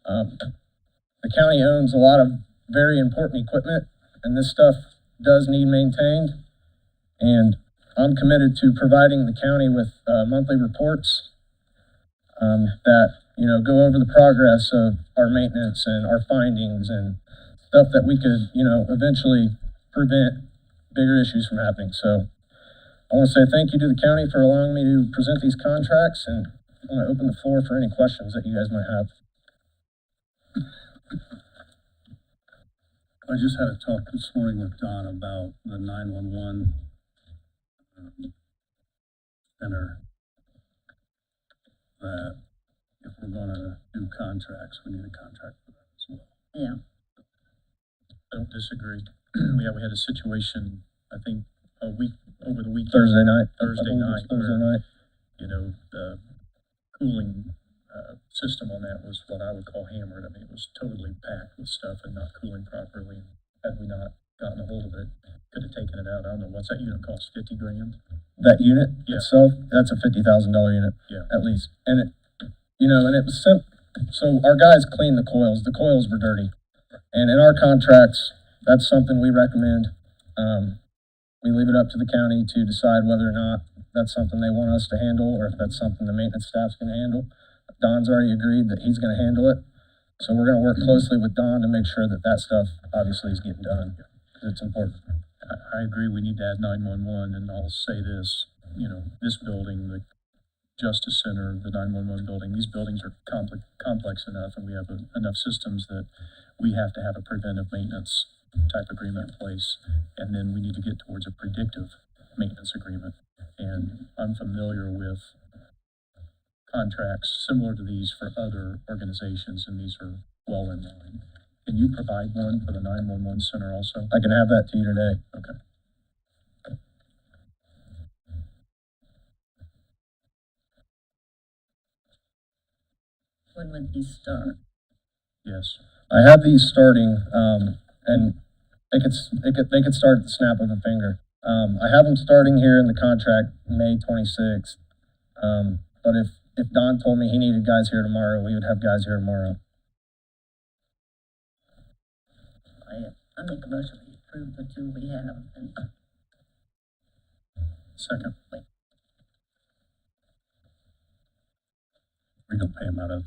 The county owns a lot of very important equipment, and this stuff does need maintained. And I'm committed to providing the county with monthly reports that go over the progress of our maintenance and our findings and stuff that we could eventually prevent bigger issues from happening. So I want to say thank you to the county for allowing me to present these contracts, and I want to open the floor for any questions that you guys might have. I just had a talk this morning with Don about the 911 center, that if we're gonna do contracts, we need a contract for that as well. Yeah. I don't disagree. We had a situation, I think, over the weekend. Thursday night. Thursday night. Thursday where, night. The cooling system on that was what I would call hammered. I mean, it was totally packed with stuff and not cooling properly. Had we not gotten a hold of it, could have taken it out. I don't know, what's that unit cost, 50 grand? That unit Yeah. itself, that's a $50,000 unit. Yeah. At least. And it, and it was simple. So our guys cleaned the coils. The coils were dirty. And in our contracts, that's something we recommend. We leave it up to the county to decide whether or not that's something they want us to handle, or if that's something the maintenance staff's gonna handle. Don's already agreed that he's gonna handle it. So we're gonna work closely with Don to make sure that that stuff obviously is getting done, because it's important. I agree, we need to add 911, and I'll say this, this building, Justice Center, the 911 building. These buildings are complex enough, and we have enough systems that we have to have a preventive maintenance type agreement in place, and then we need to get towards a predictive maintenance agreement. And I'm familiar with contracts similar to these for other organizations, and these are well in line. Can you provide one for the 911 center also? I can have that to you today. Okay. When would these start? Yes. I have these starting, and they could start at the snap of a finger. I have them starting here in the contract May 26th. But if Don told me he needed guys here tomorrow, we would have guys here tomorrow. I make a motion to approve the two we have, and Second. We gonna pay them out of,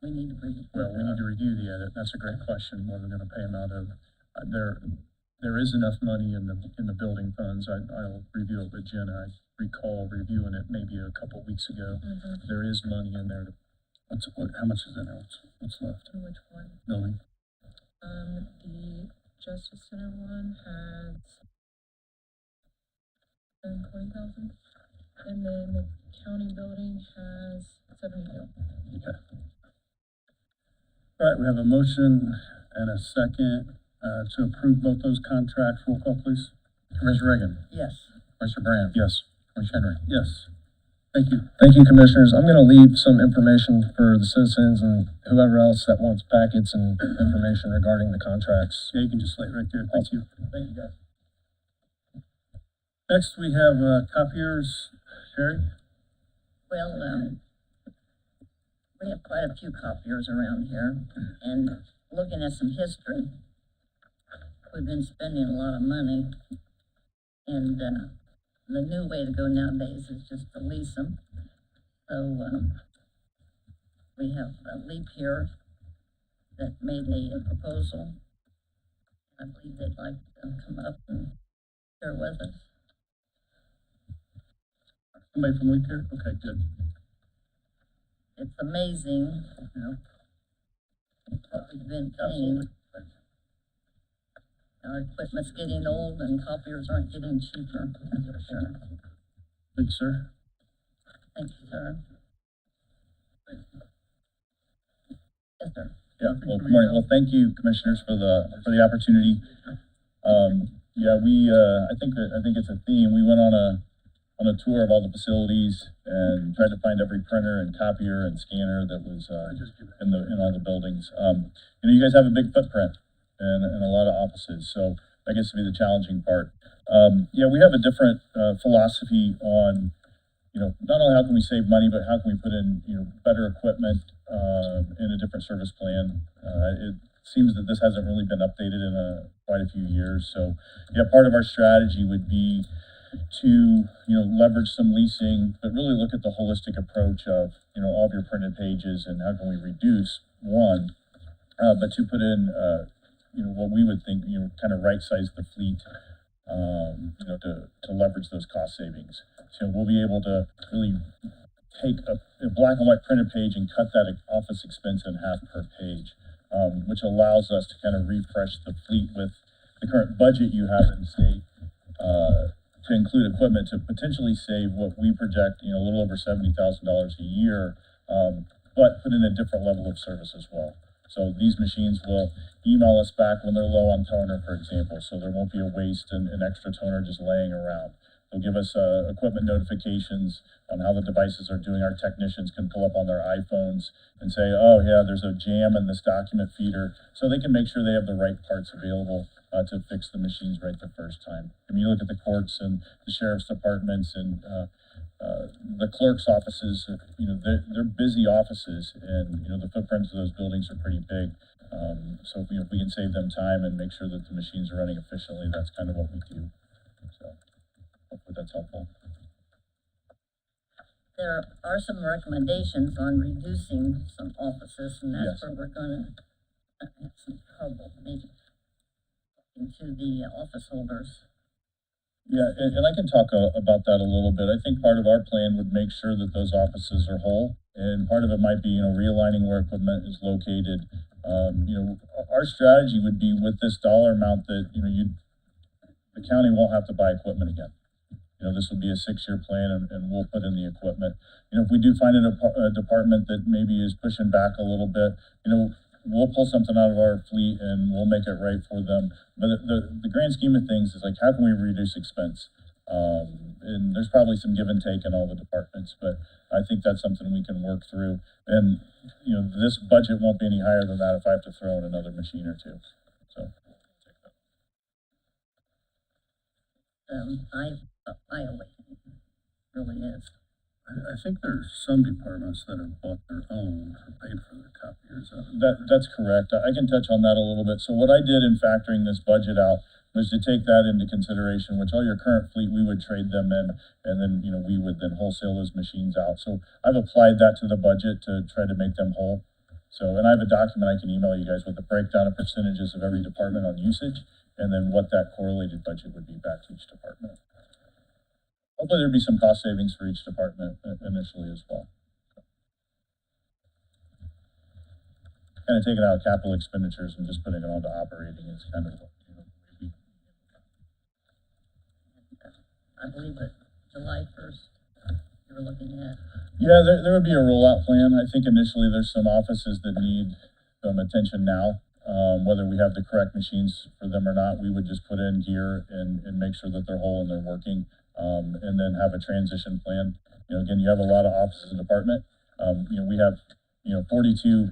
we need to bring. Well, we need to review the edit. That's a great question, what we're gonna pay them out of. There is enough money in the building funds. I'll review it with Jen. I recall reviewing it maybe a couple weeks ago. There is money in there. how much is in there? What's left? Which one? Building? The Justice Center one has 20,000, and then the county building has 72. Okay. All right, we have a motion and a second, to approve both those contracts. Roll call, please. Commissioner Reagan, Yes. Commissioner Brand, Yes. Commissioner Henry. Yes. Thank you. Thank you, commissioners. I'm gonna leave some information for the citizens and whoever else that wants packets and information regarding the contracts. Yeah, you can just lay it right there. Thank you. Thank you, guys. Next, we have, copiers. Sherry? Well, we have quite a few copiers around here, and looking at some history, we've been spending a lot of money, and, the new way to go nowadays is just to lease them. So, we have Leap here that made a proposal. I believe they'd like to come up and share with us. Somebody from Leap here? Okay, good. It's amazing, what we've been paying. Our equipment's getting old and copiers aren't getting cheaper, that's for sure. Thank you, sir. Thank you, sir. Yes, sir. Yeah, well, good morning. Well, thank you, commissioners, for the opportunity. Yeah, I think it's a theme. We went on a tour of all the facilities and tried to find every printer and copier and scanner that was, in all the buildings. You guys have a big footprint and a lot of offices, so that gets to be the challenging part. Yeah, we have a different, philosophy on, not only how can we save money, but how can we put in, better equipment, in a different service plan. It seems that this hasn't really been updated in quite a few years. So, yeah, part of our strategy would be to, leverage some leasing, but really look at the holistic approach of, all of your printed pages and how can we reduce one, but to put in, what we would think, kind of right-size the fleet, to leverage those cost savings. So we'll be able to really take a black and white printed page and cut that office expense in half per page, which allows us to kind of refresh the fleet with the current budget you have in state, to include equipment to potentially save what we project, a little over $70,000 a year, but put in a different level of service as well. So these machines will email us back when they're low on toner, for example, so there won't be a waste and extra toner just laying around. They'll give us equipment notifications on how the devices are doing. Our technicians can pull up on their iPhones and say, oh yeah, there's a jam in this document feeder, so they can make sure they have the right parts available to fix the machines right the first time. I mean, you look at the courts and the sheriff's departments and the clerk's offices, they're busy offices, and the footprints of those buildings are pretty big. So if we can save them time and make sure that the machines are running efficiently, that's kind of what we do. So hopefully that's helpful. There are some recommendations on reducing some offices, and that's Yes. where we're gonna have some trouble, maybe, into the office holders. Yeah, and I can talk about that a little bit. I think part of our plan would make sure that those offices are whole, and part of it might be, realigning where equipment is located. Our strategy would be with this dollar amount that, the county won't have to buy equipment again. This would be a 6-year plan, and we'll put in the equipment. If we do find a department that maybe is pushing back a little bit, we'll pull something out of our fleet and we'll make it right for them. But the grand scheme of things is like, how can we reduce expense? And there's probably some give and take in all the departments, but I think that's something we can work through. And, this budget won't be any higher than that if I have to throw in another machine or two. So. Eye-awakening, really is. I think there's some departments that have bought their own or paid for their copiers. That's correct. I can touch on that a little bit. So what I did in factoring this budget out was to take that into consideration, which all your current fleet, we would trade them in, and then, we would then wholesale those machines out. So I've applied that to the budget to try to make them whole. So, and I have a document I can email you guys with a breakdown of percentages of every department on usage, and then what that correlated budget would be back to each department. Hopefully there'd be some cost savings for each department initially as well. Kind of taking out capital expenditures and just putting it onto operating is kind of what, maybe. I believe that July 1st, you were looking at. Yeah, there would be a rollout plan. I think initially there's some offices that need some attention now. Whether we have the correct machines for them or not, we would just put in gear and make sure that they're whole and they're working. And then have a transition plan. Again, you have a lot of offices and department. We have, 42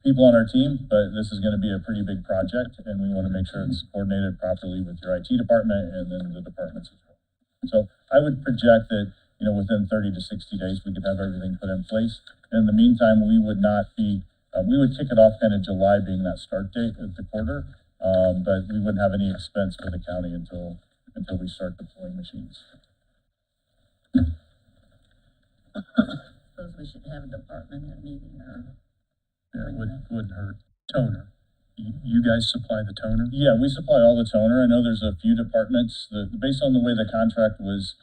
people on our team, but this is going to be a pretty big project, and we want to make sure it's coordinated properly with your IT department and then the departments as well. So I would project that, within 30 to 60 days, we could have everything put in place. In the meantime, we would not be, we would kick it off kind of July being that start date of the quarter, but we wouldn't have any expense for the county until we start deploying machines. Suppose we should have a department head meeting or. Yeah, wouldn't hurt. Toner. You guys supply the toner? Yeah, we supply all the toner. I know there's a few departments that, based on the way the contract was,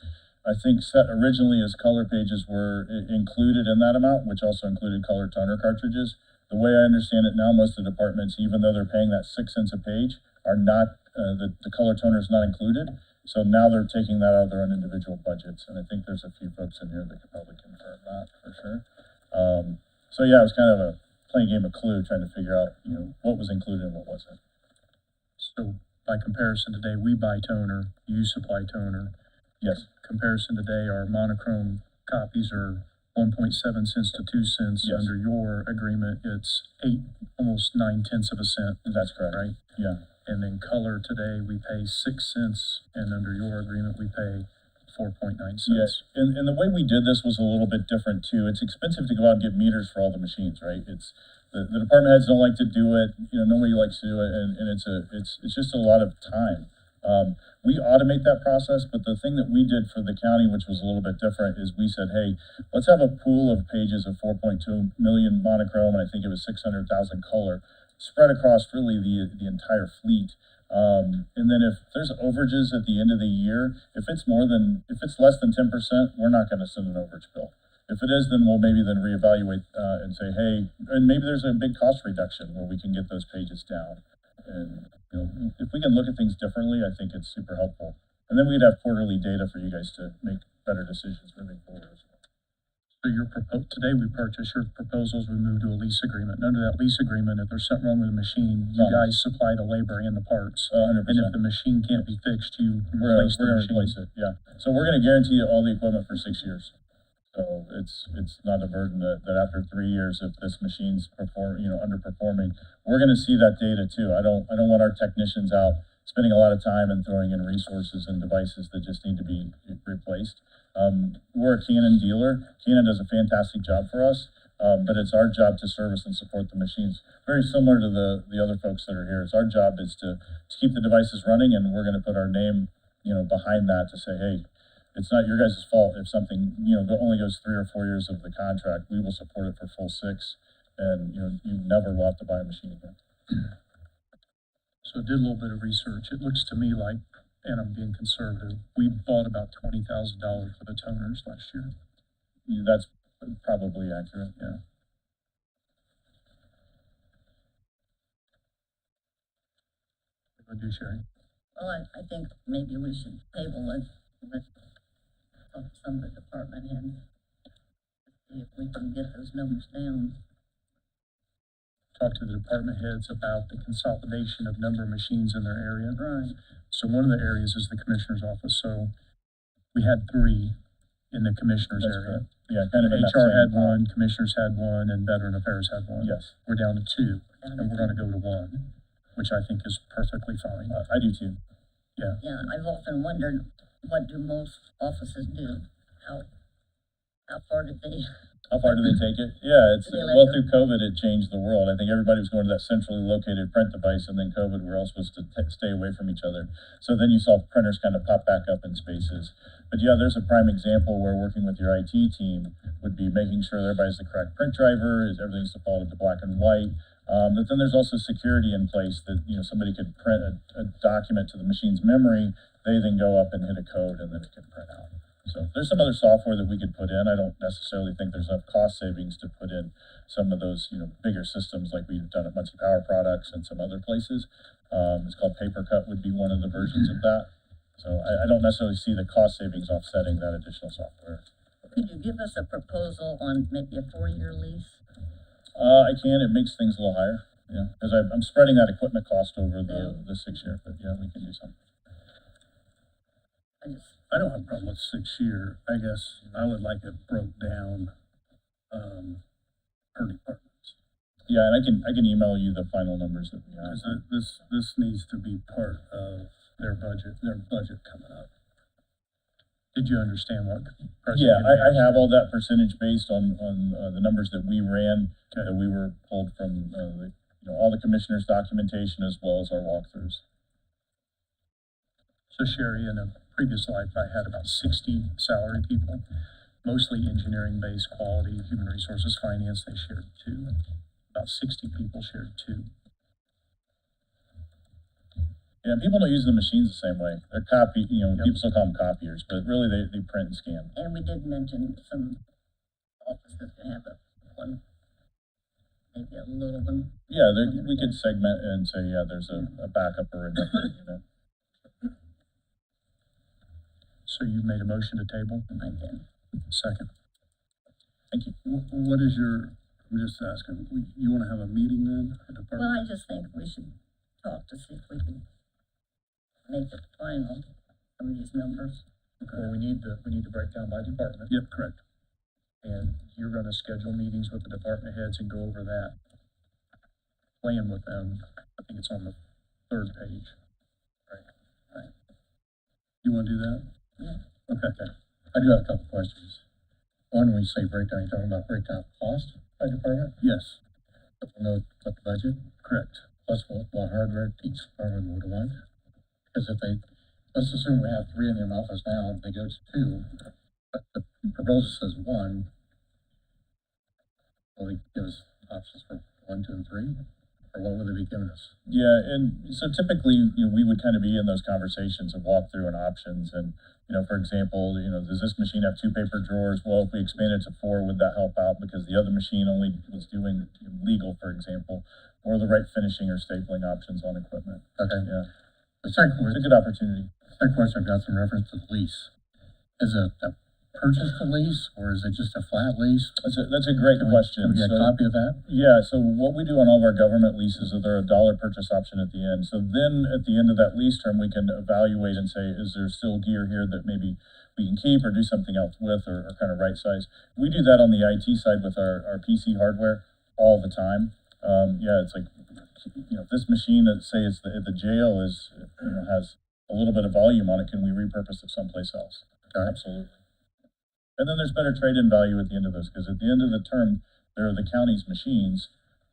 I think, set originally as color pages were included in that amount, which also included color toner cartridges. The way I understand it now, most of the departments, even though they're paying that 6 cents a page, are not, the color toner is not included. So now they're taking that out of their own individual budgets. And I think there's a few folks in here that could probably confirm that for sure. So yeah, it was kind of playing a game of Clue, trying to figure out, what was included and what wasn't. So by comparison today, we buy toner, you supply toner. Yes. Comparison today, our monochrome copies are 1.7 cents to 2 cents. Yes. Under your agreement, it's almost 9/10 of a cent. That's correct. Right? Yeah. And then color today, we pay 6 cents, and under your agreement, we pay 4.9 cents. Yes, and the way we did this was a little bit different too. It's expensive to go out and get meters for all the machines, right? It's the department heads don't like to do it. Nobody likes to do it, and it's just a lot of time. We automate that process, but the thing that we did for the county, which was a little bit different, is we said, hey, let's have a pool of pages of 4.2 million monochrome, and I think it was 600,000 color, spread across really the entire fleet. And then if there's overages at the end of the year, if it's less than 10%, we're not going to send an overage bill. If it is, then we'll maybe reevaluate and say, hey, and maybe there's a big cost reduction where we can get those pages down. And if we can look at things differently, I think it's super helpful. And then we'd have quarterly data for you guys to make better decisions moving forward as well. So today we purchase your proposals, we move to a lease agreement. And under that lease agreement, if there's something wrong with the machine, you guys supply the labor and the parts. 100%. And if the machine can't be fixed, you We're replace the gonna machine. replace it, yeah. So we're gonna guarantee all the equipment for 6 years. So it's not a burden that after 3 years, if this machine's underperforming, we're gonna see that data too. I don't want our technicians out spending a lot of time and throwing in resources and devices that just need to be replaced. We're a Canon dealer. Canon does a fantastic job for us, but it's our job to service and support the machines. Very similar to the other folks that are here. It's our job is to keep the devices running, and we're gonna put our name, behind that to say, hey, it's not your guys' fault if something, only goes 3 or 4 years of the contract. We will support it for full 6, and, you never will have to buy a machine again. So I did a little bit of research. It looks to me like and I'm being conservative, we bought about $20,000 for the toners last year. That's probably accurate, yeah. What do you, Sherry? Well, I think maybe we should table it with some of the department heads. See if we can get those numbers down. Talk to the department heads about the consolidation of number of machines in their area. Right. So one of the areas is the commissioner's office. So we had 3 in the commissioner's That's area. correct. Yeah, kind of in that HR same- had 1, commissioners had 1, and veteran affairs had 1. Yes, We're down to 2, and we're gonna go to 1, which I think is perfectly fine. I do too. Yeah, I've often wondered, what do most offices do? How far did they, How far do they take it? Yeah, it's, Do they let well, them- through COVID, it changed the world. I think everybody was going to that centrally located print device, and then COVID, we're all supposed to stay away from each other. So then you saw printers kind of pop back up in spaces. But yeah, there's a prime example where working with your IT team would be making sure that everybody's the correct print driver, is everything's defaulted to black and white. But then there's also security in place that, you know, somebody could print a document to the machine's memory, they then go up and hit a code, and then it can print out. So there's some other software that we could put in. I don't necessarily think there's enough cost savings to put in some of those, you know, bigger systems like we've done at Muncie Power Products and some other places. It's called PaperCut would be one of the versions of that. So I don't necessarily see the cost savings offsetting that additional software. could you give us a proposal on maybe a 4-year lease? I can, it makes things a little higher, yeah, because I'm spreading that equipment cost over the 6 year, but yeah, we can do something. I don't have a problem with 6 year. I guess I would like it broke down, per departments. Yeah, and I can email you the final numbers that we have. Because this needs to be part of their budget coming up. Did you understand what President? Yeah, I Henry have asked? all that percentage based on the numbers that we ran, Okay. that we were pulled from, all the commissioners' documentation as well as our walkthroughs. So Sherry, in a previous life, I had about 60 salary people, mostly engineering-based, quality, human resources, finance, they shared 2. About 60 people shared 2. Yeah, people don't use the machines the same way. They're people still call them copiers, but really they print and scan. And we did mention some offices that have one, maybe a little one. Yeah, we could segment and say, yeah, there's a backup or a different unit. So you made a motion to table? I did. Second. Thank you. What is I'm just asking, you wanna have a meeting then, a department? Well, I just think we should talk to see if we can make it final, some of these numbers. Well, we need the breakdown by department, Yep, correct. and you're gonna schedule meetings with the department heads and go over that plan with them. I think it's on the 3rd page. You wanna do that? Yeah. Okay. I do have a couple questions. One, when you say breakdown, you're talking about breakdown of cost by department, Yes, but we'll know what the budget, correct. plus what hardware each department would want. Because let's assume we have 3 in an office now, and they go to 2, but the proposal says 1. Will they give us options for 1, 2, and 3? Or what will they be giving us? Yeah, and so typically, we would kind of be in those conversations of walkthrough and options. And, for example, does this machine have 2 paper drawers? Well, if we expand it to 4, would that help out? Because the other machine only was doing legal, for example, or the right finishing or stapling options on equipment. Okay. Yeah, The second it's a question, good opportunity. I've got some reference to the lease. Is it a purchase to lease, or is it just a flat lease? That's a great question. Can we get a So- copy of that? Yeah, so what we do on all of our government leases is there a $1 purchase option at the end. So then at the end of that lease term, we can evaluate and say, is there still gear here that maybe we can keep or do something else with or kind of right size? We do that on the IT side with our PC hardware all the time. It's like, if this machine, let's say it's the jail has a little bit of volume on it, can we repurpose it someplace else? Absolutely. And then there's better trade-in value at the end of this, because at the end of the term, they're the county's machines.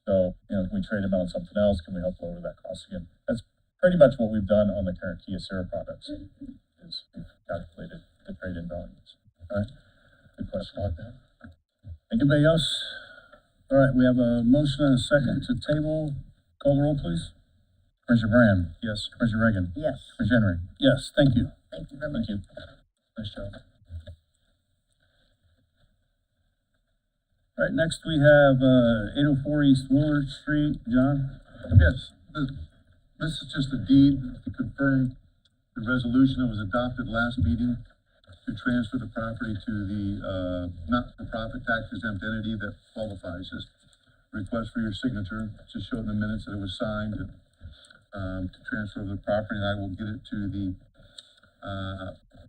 So, if we trade them out on something else, can we help lower that cost again? That's pretty much what we've done on the current Kia Sierra products, is we've calculated the trade-in values. All right, good question. Like that. Anybody else? All right, we have a motion and a second to table. Call the roll, please. Commissioner Brand, Yes. Commissioner Reagan, Yes, Commissioner Henry. Yes, thank you. thank you very much. Nice job. All right, next we have, 804 East Willard Street. John? Yes, this is just a deed to confirm the resolution that was adopted last meeting to transfer the property to the, not-for-profit tax exempt entity that qualifies. Just request for your signature, just show in the minutes that it was signed, to transfer the property, and I will get it to the,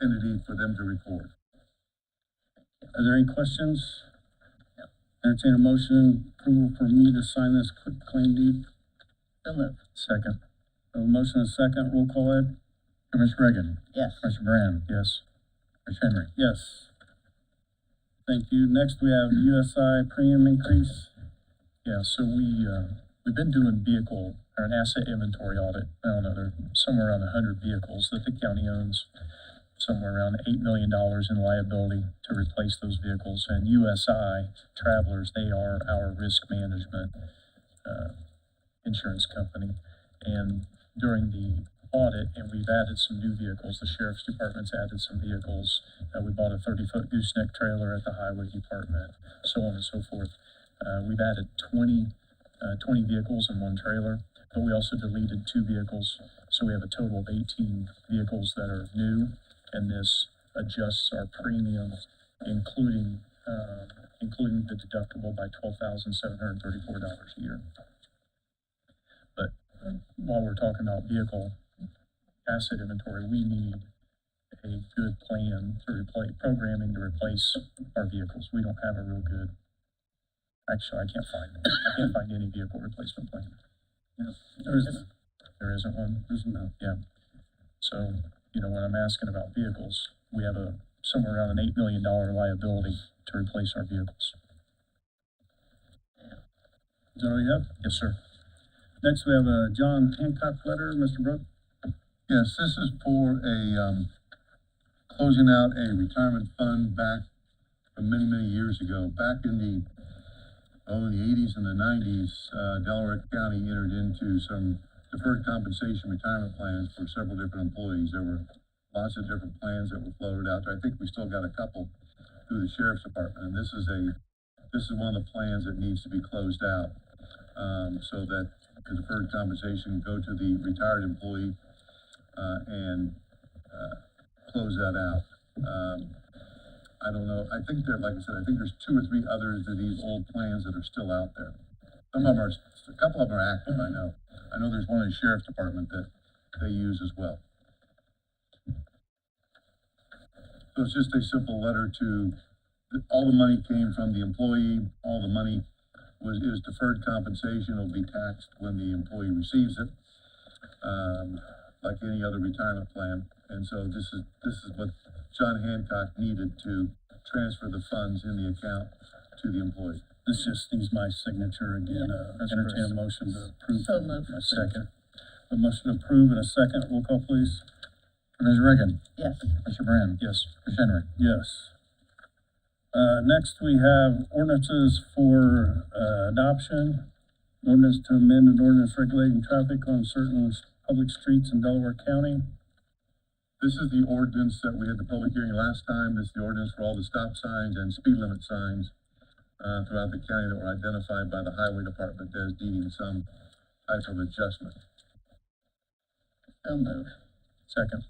entity for them to record. Are there any questions? Entertain a motion, approval for me to sign this quick claim deed. So moved. Second. A motion and a second, roll call Ed? Commissioner Reagan, Yes, Commissioner Brand, Yes. Commissioner Henry. Yes. Thank you. Next we have USI premium increase. Yeah, so we've been doing vehicle or an asset inventory audit. I don't know, there's somewhere around 100 vehicles that the county owns, somewhere around $8 million in liability to replace those vehicles. And USI Travelers, they are our risk management insurance company. And during the audit, and we've added some new vehicles, the sheriff's department's added some vehicles. We bought a 30-foot gooseneck trailer at the highway department, so on and so forth. We've added 20 vehicles in one trailer, but we also deleted 2 vehicles. So we have a total of 18 vehicles that are new, and this adjusts our premium, including the deductible by $12,734 a year. But while we're talking about vehicle asset inventory, we need a good plan to replace programming to replace our vehicles. We don't have a real good. Actually, I can't find any vehicle replacement plan. There isn't one. There's no. Yeah. So, when I'm asking about vehicles, we have somewhere around an $8 million liability to replace our vehicles. Is that all you have? Yes, sir. Next we have a John Hancock letter, Mr. Brooke. Yes, this is for a, closing out a retirement fund back from many, many years ago. Back in the 80s and the 90s, Delaware County entered into some deferred compensation retirement plans for several different employees. There were lots of different plans that were floated out there. I think we still got a couple through the sheriff's department, and this is one of the plans that needs to be closed out, so that the deferred compensation go to the retired employee, and close that out. I don't know, I think like I said, I think there's 2 or 3 others of these old plans that are still out there. A couple of them are active, I know. I know there's one in the sheriff's department that they use as well. So it's just a simple letter to, all the money came from the employee, all the money is deferred compensation, it'll be taxed when the employee receives it, like any other retirement plan. And so this is what John Hancock needed to transfer the funds in the account to the employee. This just needs my signature again. Entertain a motion to approve. So moved. My second. A motion to approve and a second. Roll call, please. Commissioner Reagan, yes, Commissioner Brand, Yes. Commissioner Henry. Yes. Next we have ordinances for, adoption. An ordinance to amend an ordinance regulating traffic on certain public streets in Delaware County. This is the ordinance that we had the public hearing last time. This is the ordinance for all the stop signs and speed limit signs throughout the county that were identified by the highway department as needing some type of adjustment. so moved. Second.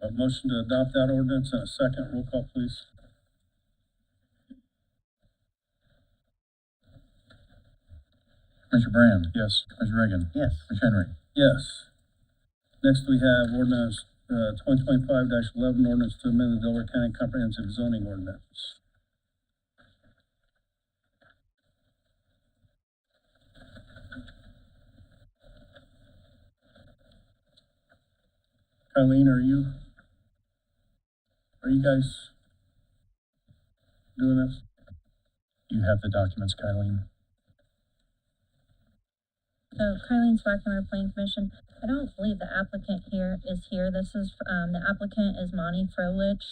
A motion to adopt that ordinance and a second. Roll call, please. Commissioner Brand, Yes. Commissioner Reagan, Yes, Commissioner Henry. Yes. Next we have ordinance, 2025-11, ordinance to amend the Delaware County Comprehensive Zoning Ordinance. Colleen, are you guys doing this? You have the documents, Kylene. So Kylene Swackhammer, Planning Commission. I don't believe the applicant is here. This is, the applicant is Monty Froelich.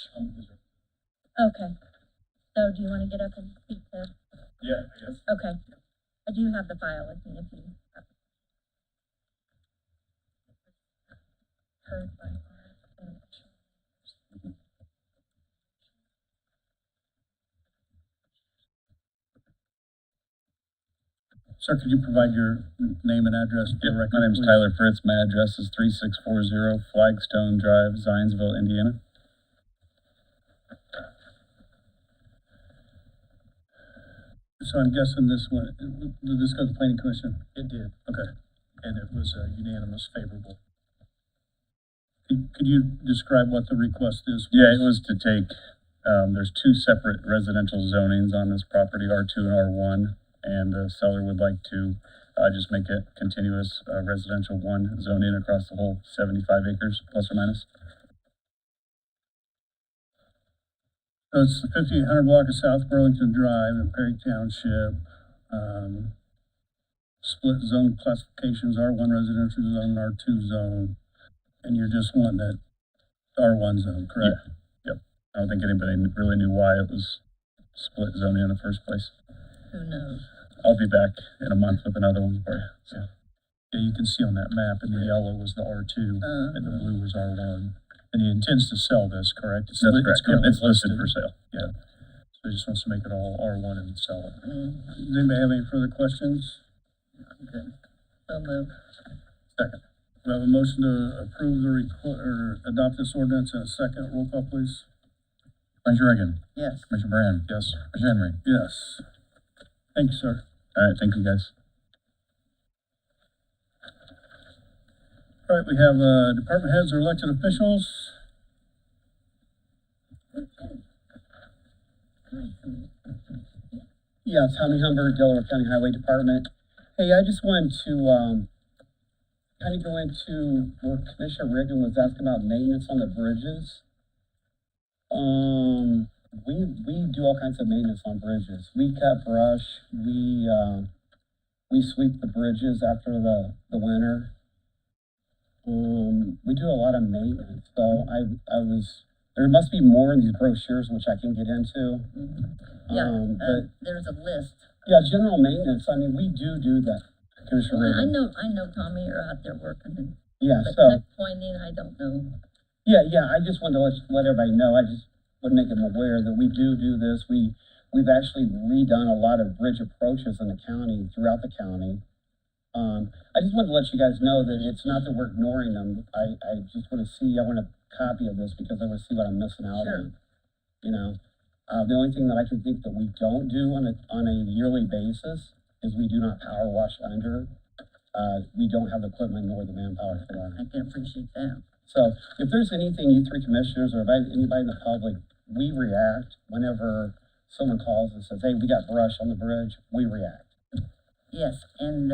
Okay. So do you want to get up and speak to? Yeah, I guess. Okay. I do have the file with me if you. heard by our insurance. Sir, could you provide your name and address for the record? My name's please? Tyler Fritz. My address is 3640 Flagstone Drive, Zionsville, Indiana. So I'm guessing this one, did this go to the planning commission? It did, Okay. and it was unanimous favorable. Could you describe what the request is? Yeah, please? it was to take, there's two separate residential zonings on this property, R2 and R1, and the seller would like to just make it continuous residential 1 zoning across the whole 75 acres, plus or minus. So it's the 5800 block of South Burlington Drive in Perry Township. Split zone classifications, R1 residential zone, R2 zone, and you're just wanting that R1 zone, correct? Yep. I don't think anybody really knew why it was split zoning in the first place. Who knows? I'll be back in a month with another one for you. So. Yeah, you can see on that map, in the yellow was the R2, and the blue was R1. And he intends to sell this, correct? That's correct. Yep, currently it's listed for sale. Yeah. So he just wants to make it all R1 and sell it. Does anybody have any further questions? Okay. So moved. Second. We have a motion to approve or adopt this ordinance in a second. Roll call, please. Commissioner Reagan, Yes. Commissioner Brand, Yes. Commissioner Henry. Yes. Thank you, sir. All right, thank you guys. All right, we have, department heads or elected officials. Yeah, Tommy Humber, Delaware County Highway Department. Hey, I just wanted to, kind of go into where Commissioner Reagan was asking about maintenance on the bridges. We do all kinds of maintenance on bridges. We cut brush, we sweep the bridges after the winter. We do a lot of maintenance, so there must be more in these brochures, which I can get into. Yeah, But there's a list. yeah, general maintenance, I mean, we do that, Commissioner Well, Reagan. I know, Tommy, you're out there working, Yeah, but so, tuck pointing, I don't know. yeah, I just wanted to let everybody know, I just would make them aware that we do this. We've actually redone a lot of bridge approaches in the county, throughout the county. I just wanted to let you guys know that it's not that we're ignoring them. I just want a copy of this because I want to see what I'm missing out Sure. on. You know, the only thing that I can think that we don't do on a yearly basis is we do not power wash under. We don't have the equipment nor the manpower for that. I can appreciate that. So if there's anything you three commissioners or anybody in the public, we react whenever someone calls and says, hey, we got brush on the bridge, we react. Yes, and,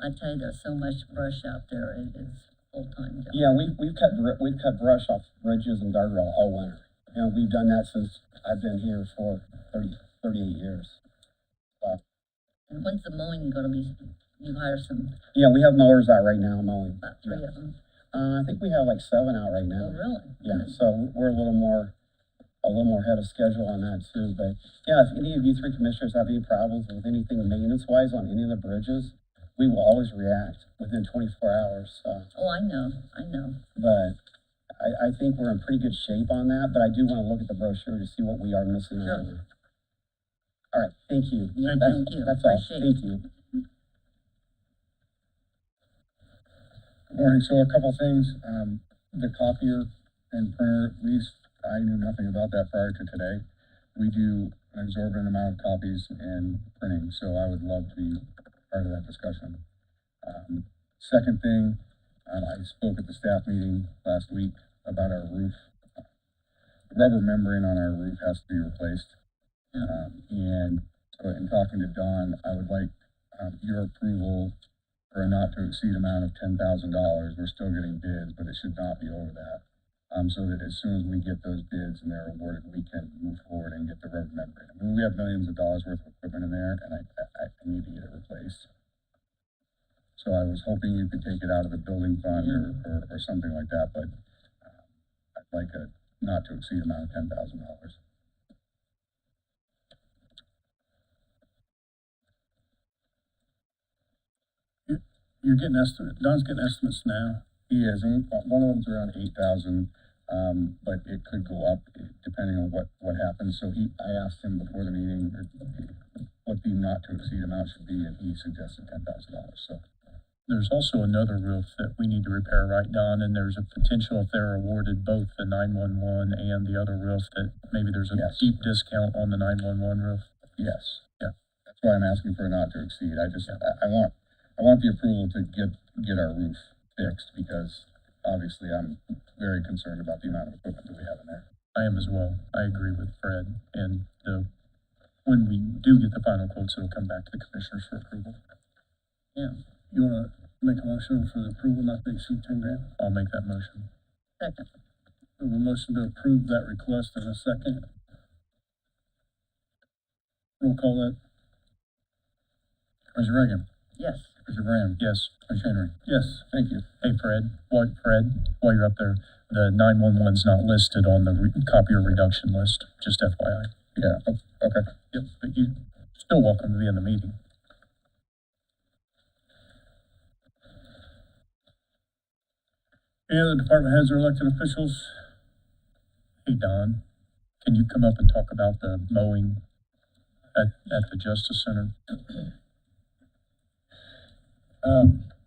I tell you, there's so much brush out there, it is full-time job. Yeah, we've cut brush off bridges and guardrail all winter. You know, we've done that since I've been here for 38 years. And when's the mowing gonna be, you hire some, Yeah, we have mowers out right now mowing. about 3 of them? I think we have like 7 out right now. Oh, really? Yeah, so we're a little more ahead of schedule on that too. But yeah, if any of you three commissioners have any problems with anything maintenance wise on any of the bridges, we will always react within 24 hours. Oh, I know. But I think we're in pretty good shape on that, but I do want to look at the brochure to see what we are missing out on. All right, thank you. Yeah, That's- thank you. That's all. Appreciate Thank you. Morning, so a couple things, the copier and printer lease, I knew nothing about that prior to today. We do an exorbitant amount of copies and printing, so I would love to be part of that discussion. Second thing, I spoke at the staff meeting last week about our roof. The rubber membrane on our roof has to be replaced. And so in talking to Dawn, I would like, your approval for a not to exceed amount of $10,000. We're still getting bids, but it should not be over that. So that as soon as we get those bids and they're awarded, we can move forward and get the rubber membrane. I mean, we have millions of dollars worth of equipment in there, and I need to get it replaced. So I was hoping you could take it out of the building fund or something like that, but I'd like a not to exceed amount of $10,000. You're getting Don's getting estimates now. He is, and one of them's around 8,000, but it could go up depending on what happens. So I asked him before the meeting what the not to exceed amount should be, and he suggested $10,000, so. There's also another roof that we need to repair, right, Don? And there's a potential if they're awarded both the 911 and the other roof that maybe there's a Yes. deep discount on the 911 roof. Yes. Yeah. That's why I'm asking for a not to exceed. I want the approval to get our roof fixed, because obviously I'm very concerned about the amount of equipment that we have in there. I am as well. I agree with Fred. And when we do get the final quotes, it'll come back to the commissioners for approval. Yeah, You wanna make a motion for the approval not to exceed 10 grand? I'll make that motion. second, We have a motion to approve that request in a second. Roll call that. Commissioner Reagan, yes. Commissioner Brand, Yes. Commissioner Henry. Yes. Thank you. Hey, Fred, while you're up there, the 911's not listed on the copier reduction list, just FYI. Yeah, okay. Yep, but you still welcome to be in the meeting. Any other department heads or elected officials? Hey, Don, can you come up and talk about the mowing at the Justice Center?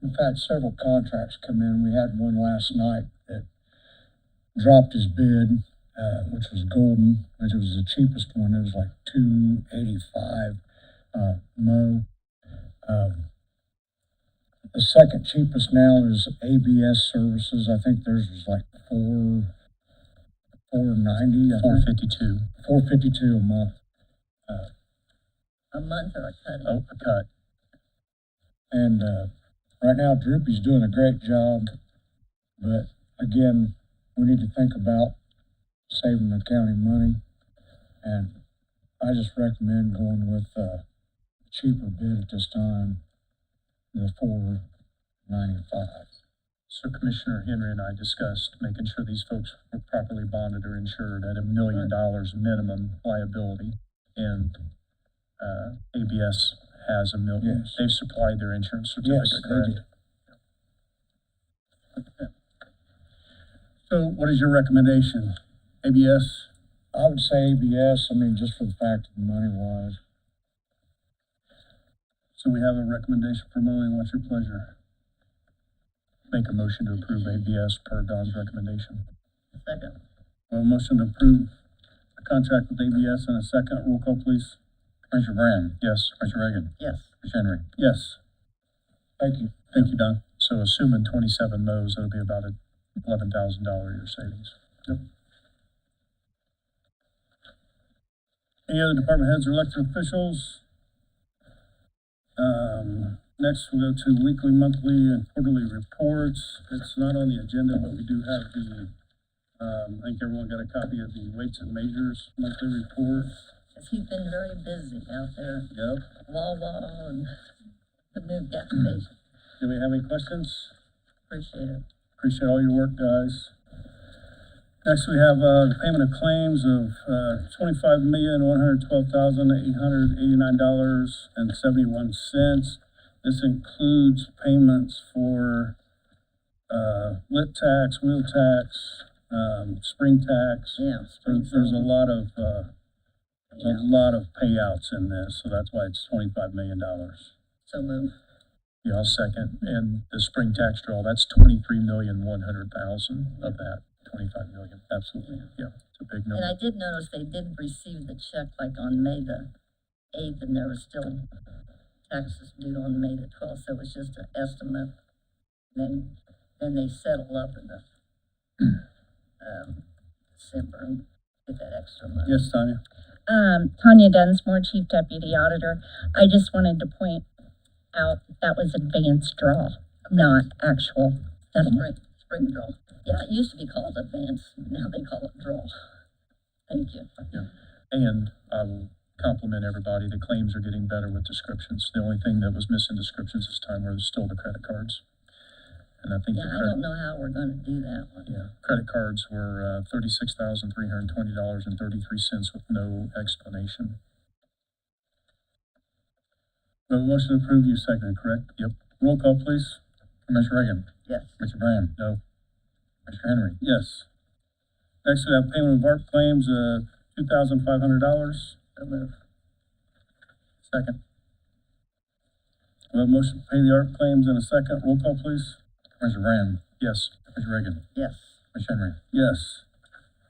We've had several contracts come in. We had one last night that dropped his bid, which was Golden, which was the cheapest one. It was like $285 mow. The second cheapest now is ABS Services. I think theirs was like $490. $452. $452 a month. A month or a cut? Oh, a cut. And right now, Droopy's doing a great job, but again, we need to think about saving the county money. And I just recommend going with a cheaper bid at this time, the $495. So Commissioner Henry and I discussed making sure these folks were properly bonded or insured at $1 million minimum liability. And ABS has $1 million. Yes. They've supplied their insurance Yes, certificate, they correct? did. So what is your recommendation? ABS? I would say ABS, I mean, just for the fact of the money wise. So we have a recommendation for mowing. What's your pleasure? Make a motion to approve ABS per Don's recommendation. Second, We have a motion to approve a contract with ABS in a second. Roll call, please. Commissioner Brand, Yes. Commissioner Reagan, yes. Commissioner Henry. Yes. Thank you. Thank you, Don. So assuming 27 mows, that'll be about a $11,000 a year savings. Any other department heads or elected officials? Next, we'll go to weekly, monthly, and quarterly reports. It's not on the agenda, but we do have the, I think everyone got a copy of the weights and measures monthly report. Because he's been very busy out there, Yep. Wawa and the new gas station. Do we have any questions? Appreciate it. Appreciate all your work, guys. Next, we have, the payment of claims of, $25,112,889.71. This includes payments for, lit tax, wheel tax, spring tax. Yeah. There's a lot of, Yeah. payouts in this, so that's why it's $25 million. So move. Yeah, I'll second. And the spring tax draw, that's 23,100,000 of that 25 million. Absolutely. Yeah, it's a big And I number. did notice they did receive the check like on May the 8th, and there was still taxes due on May the 12th, so it was just an estimate. Then they settle up in the, December and get that extra money. Yes, Tanya? Tanya Dunsmore, Chief Deputy Auditor. I just wanted to point out that was advanced draw, not actual settlement. Spring draw. Yeah, it used to be called advance, now they call it draw. Thank you. And I will compliment everybody. The claims are getting better with descriptions. The only thing that was missing descriptions this time were still the credit cards. And I think Yeah, I don't know how we're gonna do that one. credit cards were $36,320.33 with no explanation. We have a motion to approve, you seconded, correct? Yep. Roll call, please. Commissioner Reagan, Yes. Commissioner Brand. No. Commissioner Henry. Yes. Next, we have payment of ARP claims, $2,500. So move. Second. We have a motion to pay the ARP claims in a second. Roll call, please. Commissioner Brand. Yes. Commissioner Reagan, Yes. Commissioner Henry. Yes.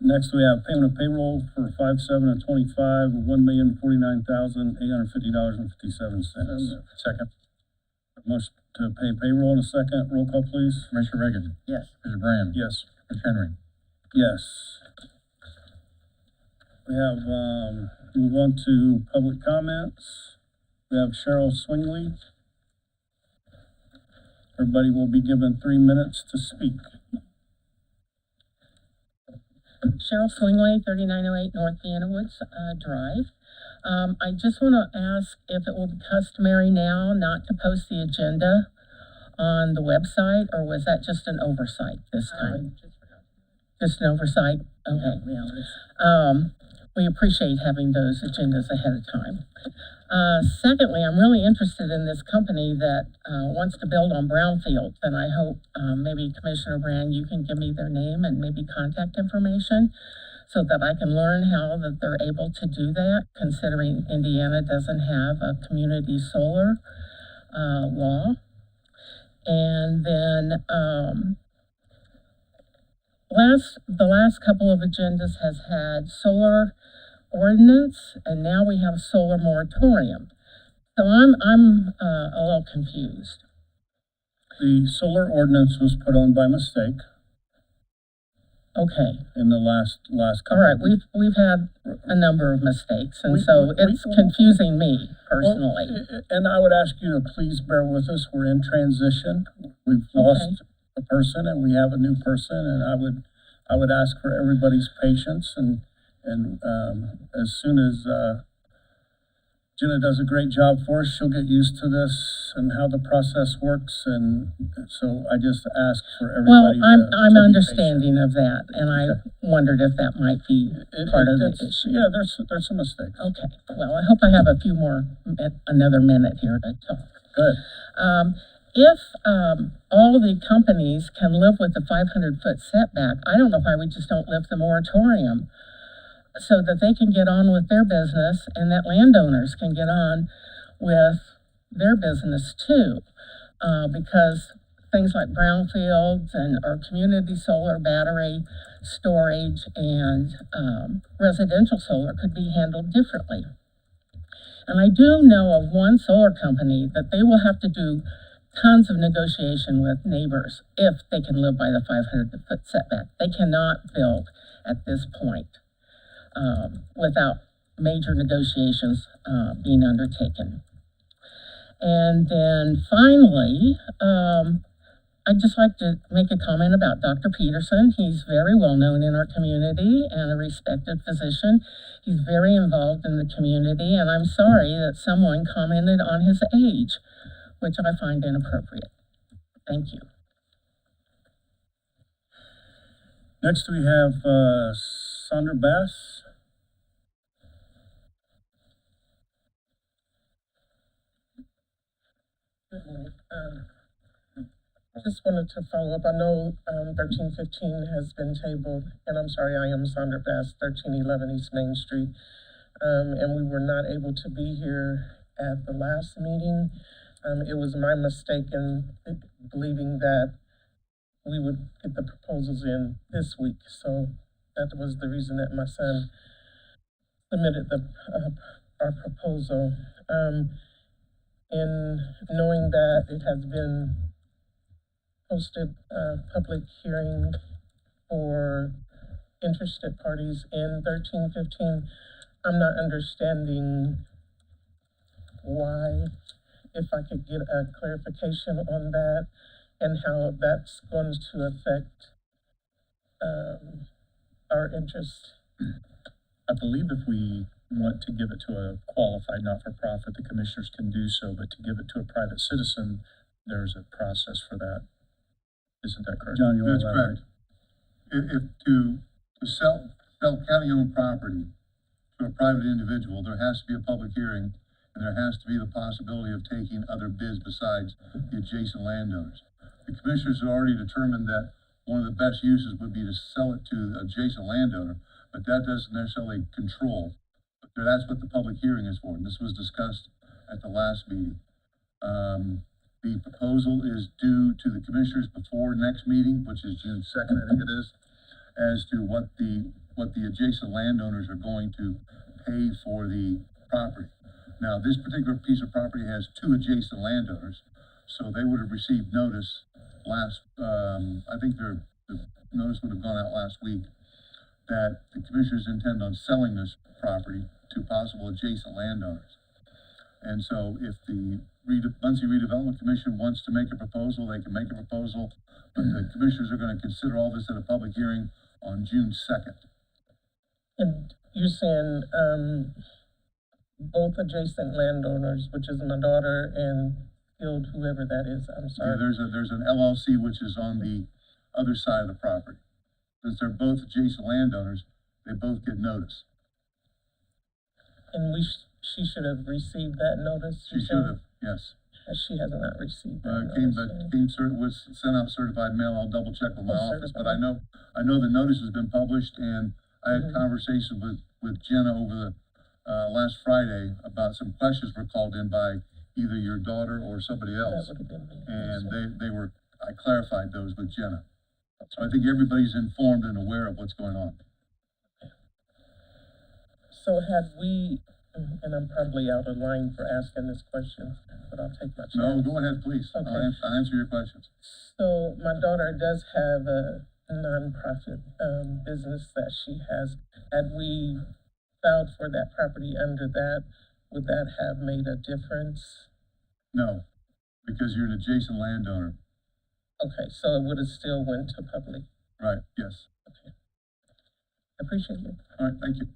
Next, we have payment of payroll for 5/7/25, $1,049,850.57. So move. Second. Motion to pay payroll in a second. Roll call, please. Commissioner Reagan, Yes. Commissioner Brand. Yes. Commissioner Henry. Yes. We have, move on to public comments. We have Cheryl Swingley. Everybody will be given 3 minutes to speak. Cheryl Swingley, 3908 North Vienna Woods Drive. I just want to ask if it will be customary now not to post the agenda on the website, or was that just an oversight this time? Just an oversight? Okay. Yeah. We appreciate having those agendas ahead of time. Secondly, I'm really interested in this company that wants to build on brownfields, and I hope maybe Commissioner Brand, you can give me their name and maybe contact information so that I can learn how that they're able to do that, considering Indiana doesn't have a community solar law. And then the last couple of agendas has had solar ordinance, and now we have solar moratorium. So I'm a little confused. The solar ordinance was put on by mistake Okay, in the last all couple. right, we've had a number of mistakes, and so it's confusing me personally. And I would ask you to please bear with us. We're in transition. We've lost a person and we have a new person, and I would ask for everybody's patience, and as soon as Jenna does a great job for us, she'll get used to this and how the process works, and so I just ask for Well, everybody I'm to be understanding of that, and I wondered if that might be part of the it's- issue. Yeah, there's some mistakes. Okay, well, I hope I have a few more, another minute here to talk. Good. If all the companies can live with the 500-foot setback, I don't know why we just don't lift the moratorium so that they can get on with their business and that landowners can get on with their business too. Because things like brownfields or community solar battery storage and residential solar could be handled differently. And I do know of one solar company that they will have to do tons of negotiation with neighbors if they can live by the 500-foot setback. They cannot build at this point without major negotiations being undertaken. And then finally, I'd just like to make a comment about Dr. Peterson. He's very well known in our community and a respected physician. He's very involved in the community, and I'm sorry that someone commented on his age, which I find inappropriate. Thank you. Next, we have Sandra Bass. Good morning. Just wanted to follow up. I know 1315 has been tabled, and I'm sorry, I am Sandra Bass, 1311 East Main Street. And we were not able to be here at the last meeting. It was my mistake in believing that we would get the proposals in this week. So that was the reason that my son submitted our proposal. In knowing that it has been posted public hearing for interested parties in 1315, I'm not understanding why. If I could get a clarification on that and how that's going to affect our interest. I believe if we want to give it to a qualified not-for-profit, the commissioners can do so, but to give it to a private citizen, there's a process for that. Isn't that correct? John, you want That's to elaborate? correct. If to sell county-owned property to a private individual, there has to be a public hearing, and there has to be the possibility of taking other bids besides the adjacent landowners. The commissioners had already determined that one of the best uses would be to sell it to the adjacent landowner, but that doesn't necessarily control. But that's what the public hearing is for, and this was discussed at the last meeting. The proposal is due to the commissioners before next meeting, which is June 2nd, I think it is, as to what the adjacent landowners are going to pay for the property. Now, this particular piece of property has two adjacent landowners, so they would have received notice I think the notice would have gone out last week, that the commissioners intend on selling this property to possible adjacent landowners. And so if the Muncie Redevelopment Commission wants to make a proposal, they can make a proposal, but the commissioners are gonna consider all this at a public hearing on June 2nd. And you're saying, both adjacent landowners, which is my daughter and Field, whoever that is, I'm sorry. Yeah, there's an LLC which is on the other side of the property. Since they're both adjacent landowners, they both get notice. And she should have received that notice? She should have, yes. She has not received that Was sent out certified mail. I'll double check with my office, but I know the notice has been published, and I had conversations with Jenna over the last Friday about some questions were called in by either your daughter or somebody else. That would have been me. And I clarified those with Jenna. So I think everybody's informed and aware of what's going on. So had we, and I'm probably out of line for asking this question, but I'll take my chance. No, go ahead, please. Okay. I'll answer your questions. So my daughter does have a nonprofit business that she has. Had we filed for that property under that, would that have made a difference? No, because you're an adjacent landowner. Okay, so it would have still went to public. Right, yes. Okay. I appreciate you. All right, thank you.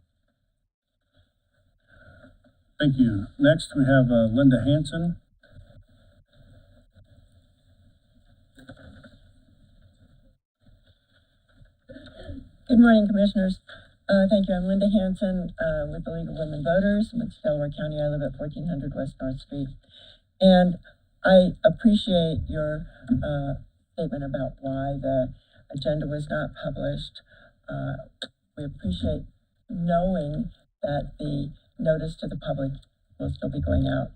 Thank you. Next, we have Linda Hanson. Good morning, Commissioners. Thank you. I'm Linda Hanson with the League of Women Voters in Delaware County. I live at 1400 West North Street. And I appreciate your statement about why the agenda was not published. We appreciate knowing that the notice to the public will still be going out.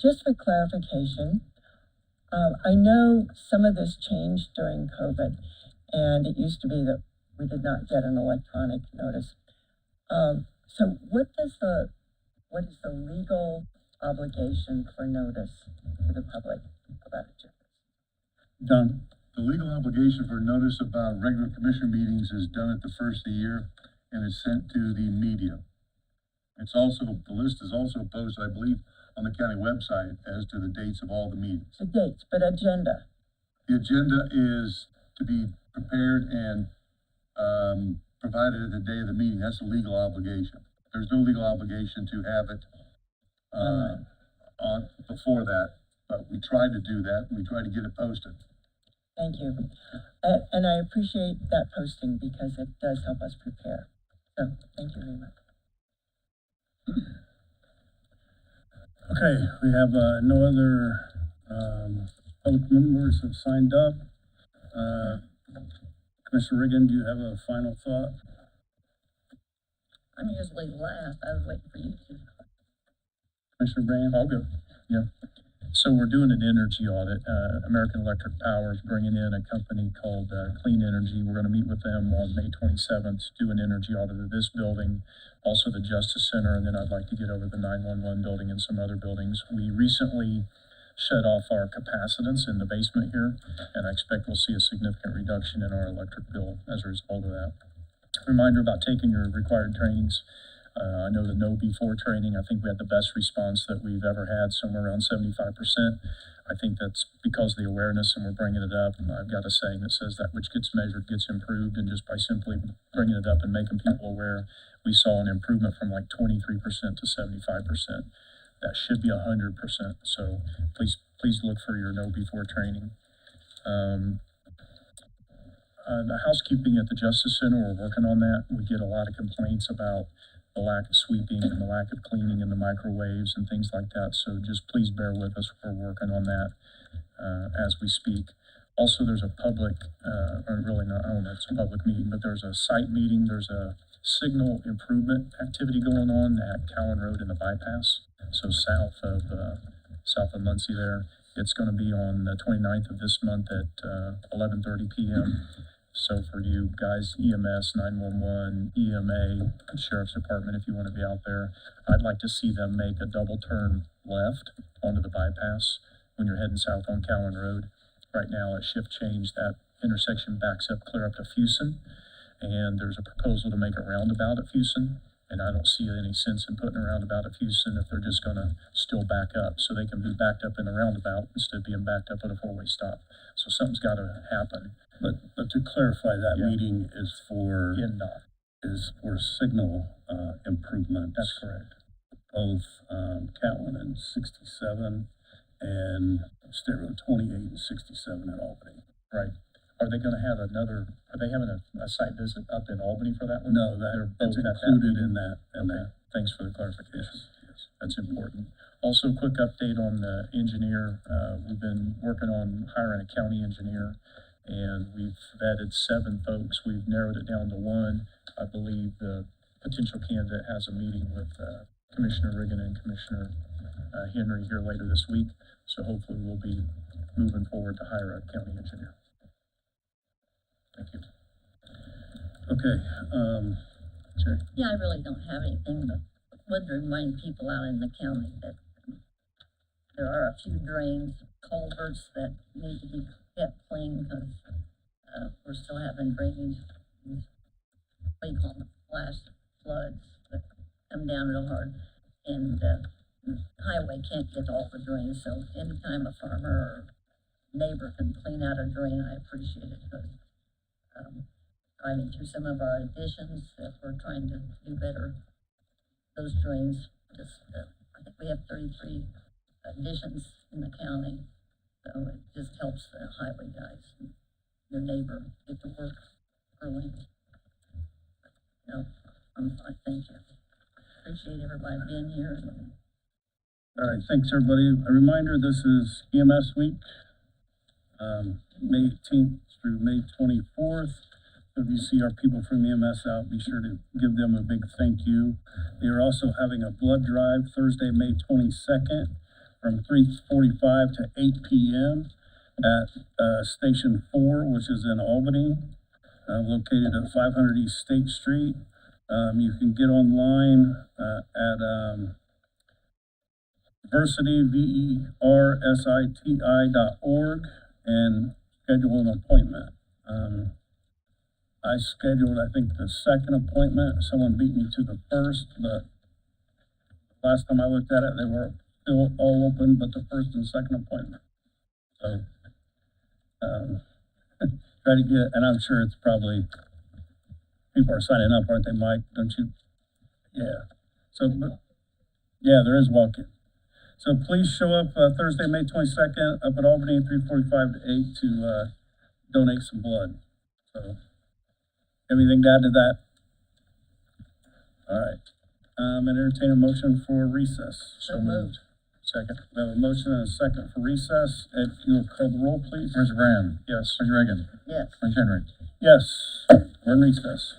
Just for clarification, I know some of this changed during COVID, and it used to be that we did not get an electronic notice. So what is the legal obligation for notice to the public about agendas? Done. The legal obligation for notice about regular commission meetings is done at the first of the year and is sent to the media. The list is also posted, I believe, on the county website as to the dates of all the meetings. The dates, but agenda. The agenda is to be prepared and provided at the day of the meeting. That's a legal obligation. There's no legal obligation to have it on before that, but we tried to do that. We tried to get it posted. Thank you. And I appreciate that posting because it does help us prepare. So thank you very much. Okay, we have no other public members have signed up. Commissioner Reagan, do you have a final thought? I'm usually last. I was waiting for you to. Commissioner Brand? I'll go. Yeah. So we're doing an energy audit. American Electric Power is bringing in a company called Clean Energy. We're going to meet with them on May 27th to do an energy audit of this building, also the Justice Center, and then I'd like to get over the 911 building and some other buildings. We recently shut off our capacitance in the basement here, and I expect we'll see a significant reduction in our electric bill as a result of that. Reminder about taking your required trainings. I know the No Before training, I think we had the best response that we've ever had, somewhere around 75%. I think that's because of the awareness, and we're bringing it up. And I've got a saying that says that which gets measured gets improved, and just by simply bringing it up and making people aware, we saw an improvement from like 23% to 75%. That should be 100%. So please look for your No Before training. The housekeeping at the Justice Center, we're working on that. We get a lot of complaints about the lack of sweeping and the lack of cleaning in the microwaves and things like that. So just please bear with us. We're working on that as we speak. Also, there's a public, or really not, I don't know if it's a public meeting, but there's a site meeting, there's a signal improvement activity going on at Cowan Road in the bypass. So south of Muncie there. It's gonna be on the 29th of this month at, 11:30 PM. So for you guys, EMS, 911, EMA, Sheriff's Department, if you wanna be out there, I'd like to see them make a double turn left onto the bypass when you're heading south on Cowan Road. Right now, at shift change, that intersection backs up clear up to Fuson, and there's a proposal to make a roundabout at Fuson, and I don't see any sense in putting a roundabout at Fuson if they're just gonna still back up, so they can be backed up in the roundabout instead of being backed up at a four-way stop. So something's gotta happen. But to clarify, that Yeah. meeting is for, NDOT. is for signal, improvements. That's correct. Both, Catlin and 67 and State Road 28 and 67 at Albany. Right. Are they gonna have are they having a site visit up in Albany for that one? No, They're that's both at that included meeting? in that, Okay, thanks for the clarification. Yes. That's important. Also, quick update on the engineer. We've been working on hiring a county engineer, and we've vetted 7 folks. We've narrowed it down to 1. I believe the potential candidate has a meeting with Commissioner Riggin and Commissioner Henry here later this week. So hopefully we'll be moving forward to hire a county engineer. Thank you. Okay, Jerry. Yeah, I really don't have anything, but would remind people out in the county that there are a few drains, culverts that need to be kept clean, because, we're still having drainage, what do you call them, flash floods that come down real hard. And, the highway can't get all the drains, so anytime a farmer or neighbor can clean out a drain, I appreciate it, because, driving through some of our additions, that we're trying to do better, those drains, just, I think we have 33 additions in the county, so it just helps the highway guys, and your neighbor get to work early. No, I'm fine, thank you. Appreciate everybody being here. All right, thanks, everybody. A reminder, this is EMS week, May 18th through May 24th. So if you see our people from EMS out, be sure to give them a big thank you. They are also having a blood drive Thursday, May 22nd from 3:45 to 8 p.m. at Station 4, which is in Albany, located at 500 East State Street. You can get online at VersitiVersiti.org and schedule an appointment. I scheduled, I think, the second appointment. Someone beat me to the first, but last time I looked at it, they were still all open, but the first and second appointment. So, try to get, and I'm sure it's probably, people are signing up, aren't they, Mike? Don't you? Yeah. So, yeah, there is walk-in. So please show up Thursday, May 22nd, up at Albany, 3:45 to 8 to donate some blood. So, anything to add to that? All right. And entertain a motion for recess. So moved. Second. We have a motion and a second for recess. Ed, if you'll call the roll, please. Commissioner Brand, Yes. Commissioner Reagan, Yes. Commissioner Henry. Yes, we're in recess.